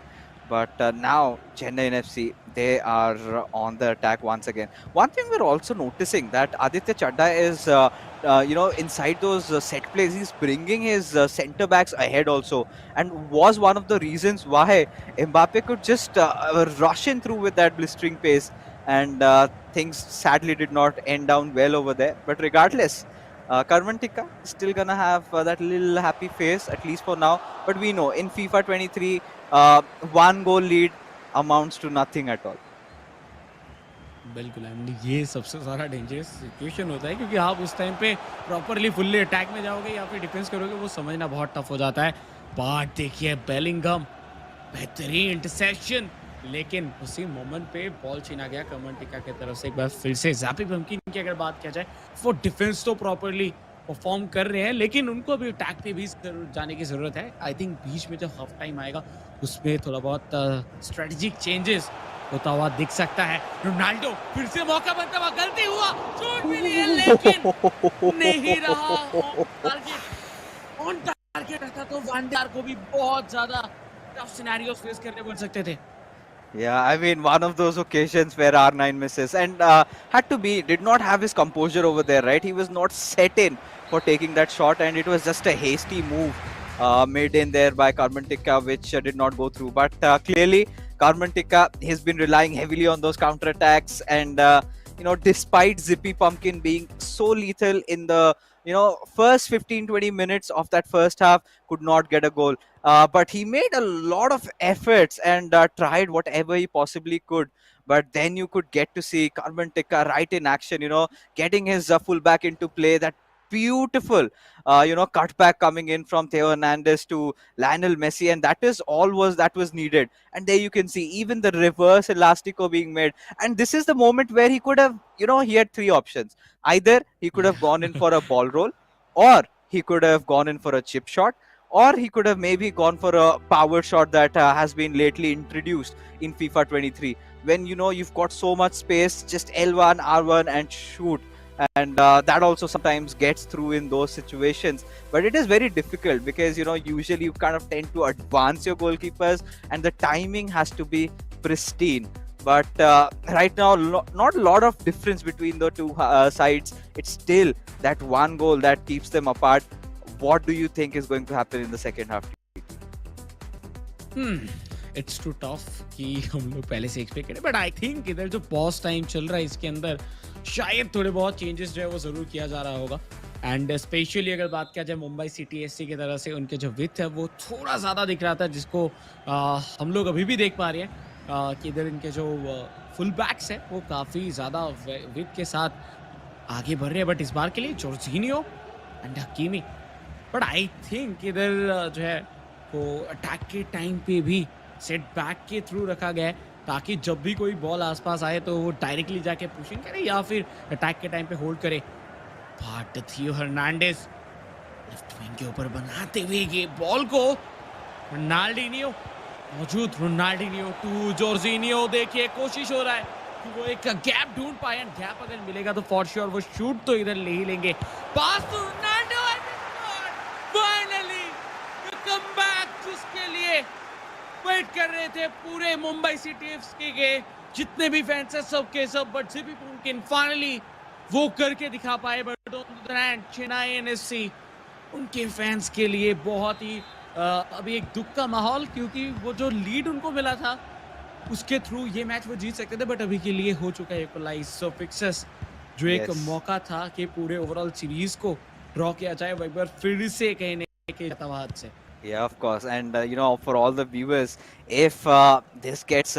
but now Chennaiyin FC, they are on the attack once again. One thing we're also noticing that Aditya Chadda is inside those set plays, he's bringing his center backs ahead also, and was one of the reasons why Mbappe could just rush in through with that blistering pace, and things sadly did not end down well over there. But regardless, Karman Tikka is still gonna have that little happy face, at least for now. But we know in FIFA 23, one goal lead amounts to nothing at all. बिल्कुल, and ये सबसे ज़्यादा dangerous situation होता है, क्योंकि आप उस time पे प्रॉपरली फुल्ली अटैक में जाओगे या फिर डिफेंस करोगे, वो समझना बहुत टफ हो जाता है। बट देखिए बेलिंगम, बेहतरीन इंटरसेप्शन, लेकिन उसी मोमेंट पे बॉल छीना गया करमन टिक्का की तरफ से। एक बार फिर से ज़ापी बमकिन की अगर बात किया जाए, वो डिफेंस तो प्रॉपरली परफॉर्म कर रहे हैं, लेकिन उनको अभी अटैक पे भी जाने की ज़रूरत है। आई थिंक बीच में जब हाफ टाइम आएगा, उसमें थोड़ा बहुत स्ट्रेटेजिक चेंजेस होता हुआ दिख सकता है। रोनाल्डो फिर से मौका बनता हुआ, गलती हुआ, शॉट मिली है लेकिन नहीं रहा ऑन टारगेट रहता तो वैन डार को भी बहुत ज़्यादा टफ सिनेरियोस फेस करने पड़ सकते थे। Yeah, I mean, one of those occasions where R9 misses, and did not have his composure over there, right? He was not set in for taking that shot, and it was just a hasty move made in there by Karman Tikka, which did not go through. But clearly, Karman Tikka has been relying heavily on those counter-attacks, and despite Zippy Pumpkin being so lethal in the first 15-20 minutes of that first half, could not get a goal. But he made a lot of efforts and tried whatever he possibly could. But then you could get to see Karman Tikka right in action, getting his fullback into play. That beautiful, cutback coming in from Theo Hernandez to Lionel Messi, and that was needed. And there you can see even the reverse elastico being made. And this is the moment where he could have, he had three options. Either he could have gone in for a ball roll, or he could have gone in for a chip shot, or he could have maybe gone for a power shot that has been lately introduced in FIFA 23. When you've got so much space, just L1, R1 and shoot. And that also sometimes gets through in those situations. But it is very difficult because, usually you kind of tend to advance your goalkeepers and the timing has to be pristine. But right now, not a lot of difference between the two sides. It's still that one goal that keeps them apart. What do you think is going to happen in the second half? It's too tough कि हम लोग पहले से expect करें, but I think इधर जो pause time चल रहा है इसके अंदर शायद थोड़े बहुत चेंजेस जो है वो ज़रूर किया जा रहा होगा। एंड स्पेशली अगर बात किया जाए मुंबई सिटी एससी की तरह से, उनके जो विड्थ है वो थोड़ा ज़्यादा दिख रहा था, जिसको हम लोग अभी भी देख पा रहे हैं कि इधर इनके जो फुल बैक्स है वो काफ़ी ज़्यादा विड्थ के साथ आगे बढ़ रहे हैं। बट इस बार के लिए Jorginho and Hakimi, but I think इधर जो है वो अटैक के टाइम पे भी सेट बैक के थ्रू रखा गया है, ताकि जब भी कोई बॉल आसपास आए तो वो डायरेक्टली जाके पुशिंग करे या फिर अटैक के टाइम पे होल्ड करे। बट थियो हर्नांडेज लेफ्ट विंग के ऊपर बनाते हुए ये बॉल को, रोनाल्डिनियो मौजूद, रोनाल्डिनियो टू जॉर्जिनियो, देखिए कोशिश हो रहा है कि वो एक गैप ढूंढ पाए, एंड गैप अगर मिलेगा तो फॉर श्योर वो शूट तो इधर ले ही लेंगे। Pass to Ronaldo and finally the comeback जिसके लिए वेट कर रहे थे पूरे मुंबई सिटी एफसी के जितने भी फैंस हैं सबके सब, बट जिपी पुमकिन फाइनली वो करके दिखा पाए। But on the other hand Chennai FC, उनके फैंस के लिए बहुत ही अभी एक दुख का माहौल, क्योंकि वो जो लीड उनको मिला था उसके थ्रू ये मैच वो जीत सकते थे, बट अभी के लिए हो चुका है इक्वलाइज। सो फिक्सेस जो एक मौका था कि पूरे ओवरऑल सीरीज को ड्रॉ किया जाए, वो एक बार फिर से कहीं ना कहीं तबाहत से। Yeah, of course. And you know, for all the viewers, if this gets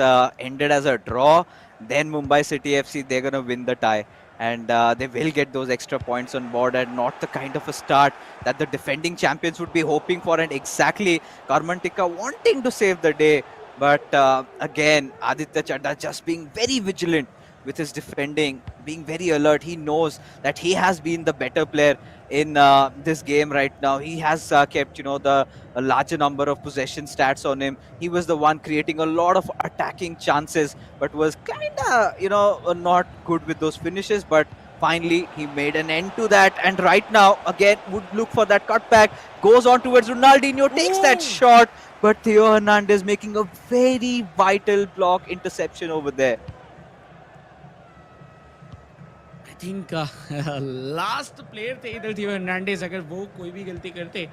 ended as a draw, then Mumbai City FC, they're gonna win the tie, and they will get those extra points on board, and not the kind of a start that the defending champions would be hoping for, and exactly Karmantika wanting to save the day. But again, Aditya Chadda just being very vigilant with his defending, being very alert. He knows that he has been the better player in this game right now. He has kept, you know, the a larger number of possession stats on him. He was the one creating a lot of attacking chances, but was kind of, you know, not good with those finishes. But finally, he made an end to that. And right now, again, would look for that cutback. Goes on towards Ronaldinho, takes that shot. But Theo Hernandez making a very vital block interception over there. I think last player थे इधर थियो Hernandez, अगर वो कोई भी गलती करते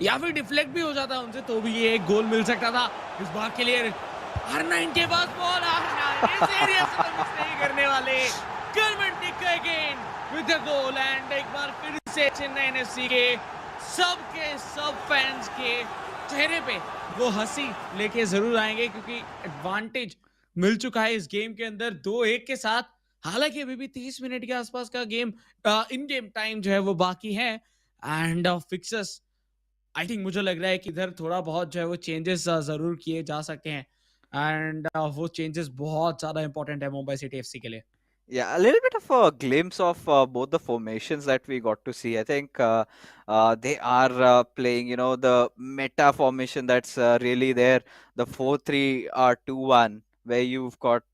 या फिर डिफ्लेक्ट भी हो जाता उनसे तो भी ये एक गोल मिल सकता था। इस बार के लिए R9 के पास बॉल, R9 सीरियस मिस नहीं करने वाले, कर्मटिका again with the goal. And एक बार फिर से चेन्नई एफसी के सब फैंस के चेहरे पे वो हंसी लेके जरूर आएंगे, क्योंकि एडवांटेज मिल चुका है इस गेम के अंदर 2-1 के साथ। हालांकि अभी भी 30 मिनट के आसपास का गेम इन गेम टाइम जो है वो बाकी है। एंड फिक्सेस आई थिंक मुझे लग रहा है कि इधर थोड़ा बहुत जो है वो चेंजेस जरूर किए जा सकते हैं, एंड वो चेंजेस बहुत ज्यादा इंपॉर्टेंट है मुंबई सिटी एफसी के लिए। Yeah, a little bit of a glimpse of both the formations that we got to see. I think they are playing, you know, the meta formation that's really there, the 4-3-2-1, where you've got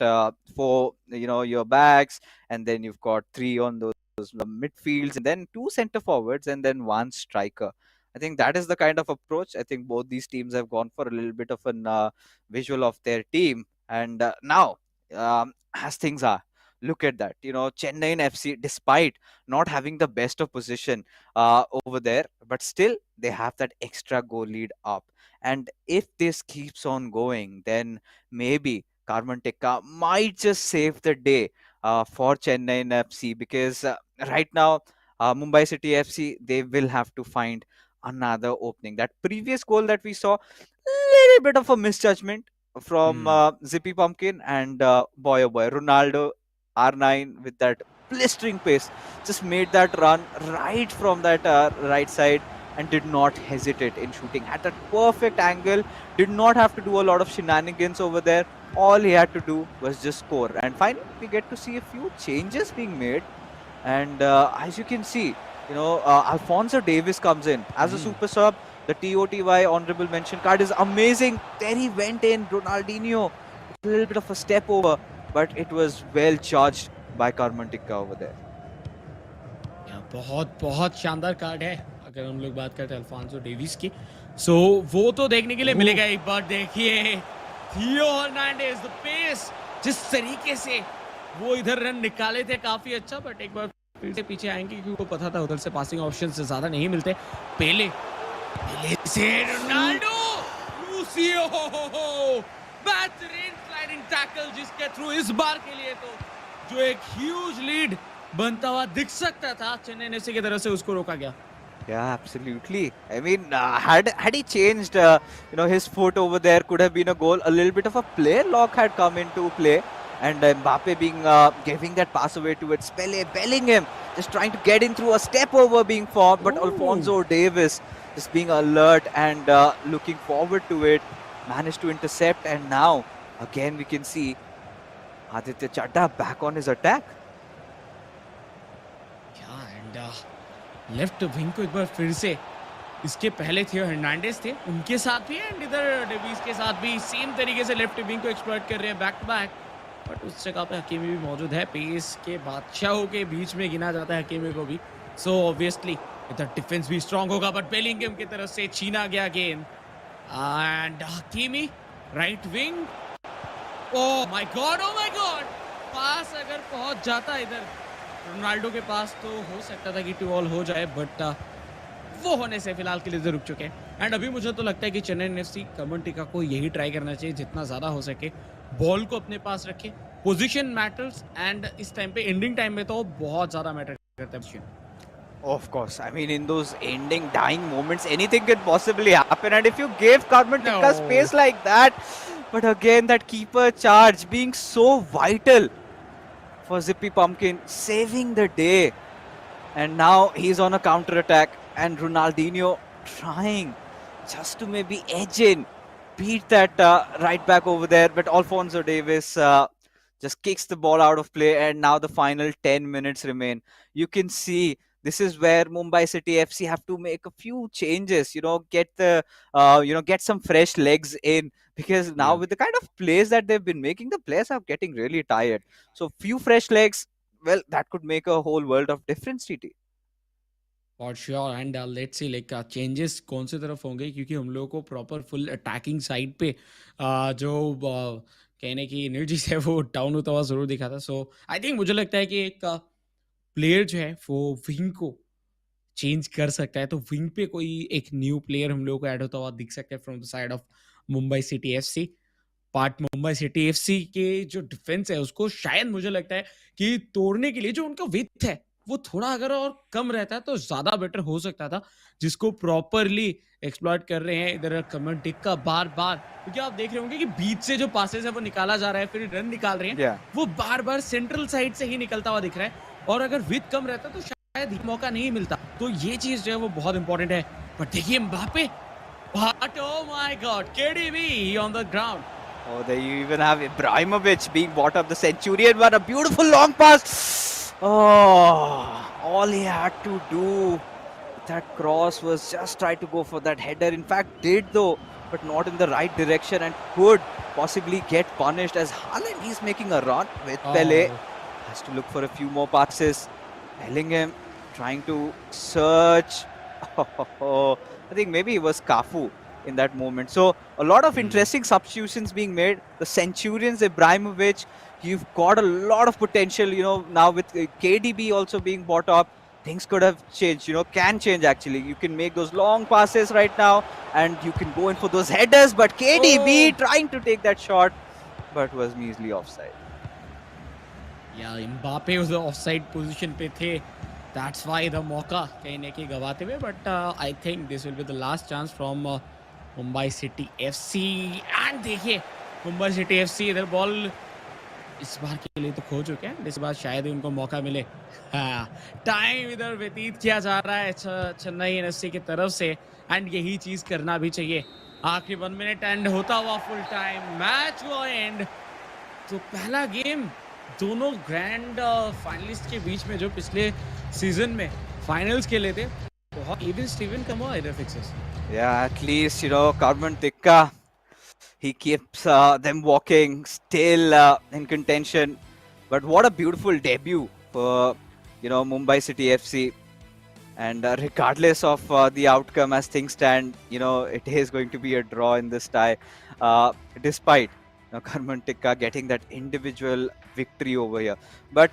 four, you know, your backs, and then you've got three on those midfields, and then two center forwards, and then one striker. I think that is the kind of approach. I think both these teams have gone for a little bit of an visual of their team, and now, as things are, look at that. You know, Chennaiyin FC, despite not having the best of position over there, but still they have that extra goal lead up. And if this keeps on going, then maybe Karmantika might just save the day for Chennaiyin FC, because right now, Mumbai City FC, they will have to find another opening. That previous goal that we saw, little bit of a misjudgment from Zippy Pumpkin, and boy oh boy, Ronaldo R9 with that blistering pace just made that run right from that right side, and did not hesitate in shooting at that perfect angle. Did not have to do a lot of shenanigans over there. All he had to do was just score. And finally, we get to see a few changes being made. And as you can see, you know, Alfonso Davis comes in as a super sub. The TOTY honorable mention card is amazing. There he went in, Ronaldinho, a little bit of a step over, but it was well charged by Karmantika over there. बहुत बहुत शानदार card है अगर हम लोग बात करते हैं अल्फांसो डेविस की। सो वो तो देखने के लिए मिलेगा। एक बार देखिए थियो हर्नांडेज, द पेस, जिस तरीके से वो इधर रन निकाले थे काफी अच्छा, बट एक बार फिर से पीछे आएंगे क्योंकि उनको पता था उधर से पासिंग ऑप्शन से ज्यादा नहीं मिलते। पहले से रोनाल्डो, लूसियो, बेहतरीन स्लाइडिंग टैकल जिसके थ्रू इस बार के लिए तो जो एक ह्यूज लीड बनता हुआ दिख सकता था, चेन्नई एफसी की तरफ से उसको रोका गया। Yeah, absolutely. I mean, had he changed, his foot over there, could have been a goal. A little bit of a player lock had come into play, and Mbappe being giving that pass away towards Bellingham, just trying to get in through a step over being formed, but Oh. Alphonso Davies just being alert and looking forward to it, managed to intercept, and now again we can see Aditya Chadda back on his attack. And left wing को एक बार फिर से, इसके पहले थियो Hernandez थे, उनके साथ भी एंड इधर डेविस के साथ भी सेम तरीके से लेफ्ट विंग को एक्सप्लॉइट कर रहे हैं बैक टू बैक। बट उस जगह पे हकीमी भी मौजूद है, पेस के बादशाहों के बीच में गिना जाता है हकीमी को भी। सो ऑब्वियसली इधर डिफेंस भी स्ट्रांग होगा, बट बेलिंगम की तरफ से छीना गया गेंद and Hakimi right wing. Oh my god, oh my god, pass अगर पहुंच जाता इधर रोनाल्डो के पास तो हो सकता था कि 2-2 हो जाए, बट वो होने से फिलहाल के लिए तो रुक चुके हैं। एंड अभी मुझे तो लगता है कि चेन्नई एफसी कमंटिका को यही ट्राई करना चाहिए, जितना ज़्यादा हो सके बॉल को अपने पास रखे, पोजीशन मैटर्स एंड इस टाइम पे एंडिंग टाइम में तो बहुत ज़्यादा मैटर करता है position. Of course, I mean, in those ending, dying moments, anything can possibly happen. And if you gave Carmen Tika No. space like that, but again, that keeper charge being so vital for Zippy Pumpkin, saving the day. And now he's on a counter attack, and Ronaldinho trying just to maybe edge in, beat that right back over there. But Alphonso Davies just kicks the ball out of play, and now the final 10 minutes remain. You can see this is where Mumbai City FC have to make a few changes, get some fresh legs in, because now Yeah. with the kind of plays that they've been making, the players are getting really tired. So few fresh legs, well, that could make a whole world of difference, TT. For sure and let's see like changes कौन सी तरफ होंगे, क्योंकि हम लोगों को proper full attacking side पे जो कहने की एनर्जीज है वो डाउन होता हुआ जरूर दिखा था। सो आई थिंक मुझे लगता है कि एक प्लेयर जो है वो विंग को चेंज कर सकता है, तो विंग पे कोई एक न्यू प्लेयर हम लोगों को ऐड होता हुआ दिख सकता है from the side of Mumbai City FC. Part Mumbai City FC के जो डिफेंस है उसको शायद मुझे लगता है कि तोड़ने के लिए जो उनका विथ है वो थोड़ा अगर और कम रहता है तो ज्यादा बेटर हो सकता था, जिसको प्रॉपरली एक्सप्लॉइट कर रहे हैं इधर कमेंट टिक्का बार बार, क्योंकि आप देख रहे होंगे कि बीच से जो पासेस है वो निकाला जा रहा है, फिर रन निकाल रहे हैं, Yeah. वो बार बार सेंट्रल साइड से ही निकलता हुआ दिख रहा है, और अगर विथ कम रहता तो शायद मौका नहीं मिलता। तो ये चीज जो है वो बहुत इंपॉर्टेंट है। पर देखिए Mbappe, but oh my god, KDB on the ground. Oh, there you even have Ibrahimovic being brought up the Centurion. What a beautiful long pass. Oh, all he had to do with that cross was just try to go for that header. In fact, did though, but not in the right direction, and could possibly get punished as Haaland, he's making a run with Pele. Has to look for a few more passes. Bellingham trying to search. I think maybe it was Cafu in that moment. So a lot of interesting substitutions being made. The Centurions, Ibrahimovic, you've got a lot of potential, now with KDB also being brought up, things could have changed, can change actually. You can make those long passes right now and you can go in for those headers, but KDB trying to take that shot, but was measly offside. Yeah, Mbappe was the offside position पे थे. That's why the मौका कहीं न कहीं गवाते हुए, but I think this will be the last chance from Mumbai City FC. And देखिए Mumbai City FC इधर ball इस बार के लिए तो खो चुके हैं, इस बार शायद ही उनको मौका मिले। टाइम इधर व्यतीत किया जा रहा है चेन्नई एफसी की तरफ से, एंड यही चीज करना भी चाहिए। आखिरी 1 मिनट एंड होता हुआ फुल टाइम, मैच हुआ एंड। तो पहला गेम दोनों ग्रैंड फाइनलिस्ट के बीच में जो पिछले सीजन में फाइनल्स खेले थे, बहुत इवन स्टीवन कम हुआ इधर fixes. Yeah, at least, Carmen Tikka, he keeps them walking still in contention. But what a beautiful debut for, Mumbai City FC. And regardless of the outcome as things stand, it is going to be a draw in this tie. Despite Carmen Tikka getting that individual victory over here. But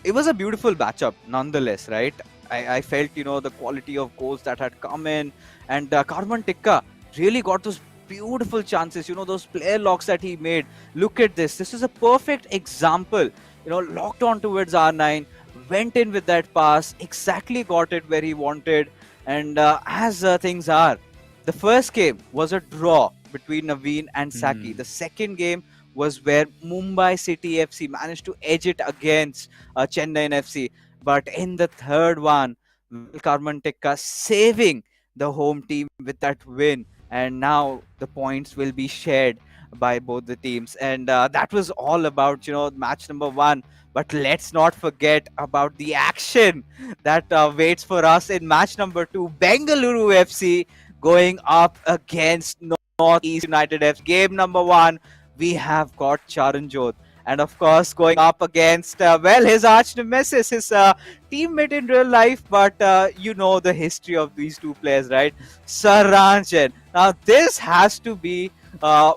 it was a beautiful matchup nonetheless, right? I felt, the quality of goals that had come in, and Carmen Tikka really got those beautiful chances, those player locks that he made. Look at this. This is a perfect example, locked on towards R9, went in with that pass, exactly got it where he wanted. And as things are, the first game was a draw between Naveen and Saki. The second game was where Mumbai City FC managed to edge it against Chennaiyin FC. But in the third one, Karman Tikka saving the home team with that win. And now the points will be shared by both the teams. And that was all about, match number one. But let's not forget about the action that waits for us in match number two. Bengaluru FC going up against Northeast United FC. Game number one, we have got Charanjot. And of course, going up against, his arch nemesis, his teammate in real life, but you know the history of these two players, right? Saranjan. Now, this has to be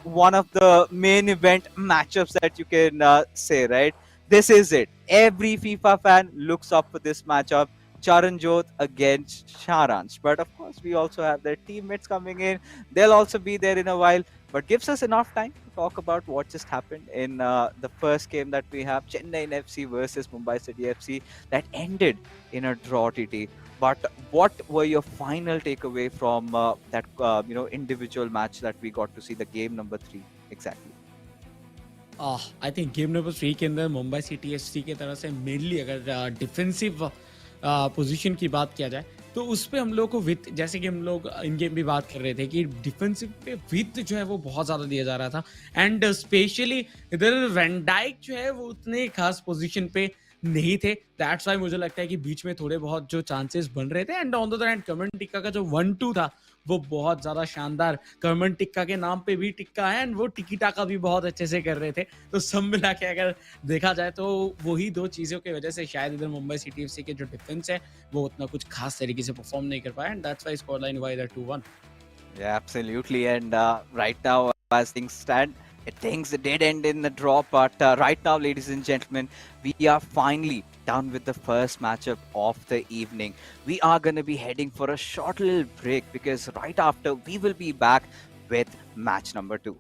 one of the main event matchups that you can say, right? This is it. Every FIFA fan looks up for this matchup. Charanjot against Saranj. But of course, we also have their teammates coming in. They'll also be there in a while. But gives us enough time to talk about what just happened in the first game that we have, Chennaiyin FC versus Mumbai City FC, that ended in a draw, TT. But what were your final takeaway from that individual match that we got to see, the game number 3 exactly? I think game number 3 के अंदर Mumbai City FC की तरफ से mainly अगर defensive position की बात किया जाए तो उस पे हम लोग को विथ, जैसे कि हम लोग इन गेम भी बात कर रहे थे कि डिफेंसिव पे विथ जो है वो बहुत ज़्यादा दिया जा रहा था एंड स्पेशली इधर वैन डाइक जो है वो उतने खास पोजीशन पे नहीं थे. दैट्स वाई मुझे लगता है कि बीच में थोड़े बहुत जो चांसेस बन रहे थे and on the other hand Karman tikka का जो 1-2 था वो बहुत ज्यादा शानदार. कर्मन टिक्का के नाम पे भी टिक्का है एंड वो टिकी टाका भी बहुत अच्छे से कर रहे थे. तो सब मिला के अगर देखा जाए तो वही दो चीजों की वजह से शायद इधर मुंबई सिटी एफसी के जो डिफेंस है वो उतना कुछ खास तरीके से परफॉर्म नहीं कर पाया and that's why score line was 2-1. Yeah, absolutely. And right now, as things stand, things did end in the draw. But right now, ladies and gentlemen, we are finally done with the first matchup of the evening. We are going to be heading for a short little break because right after, we will be back with match number 2.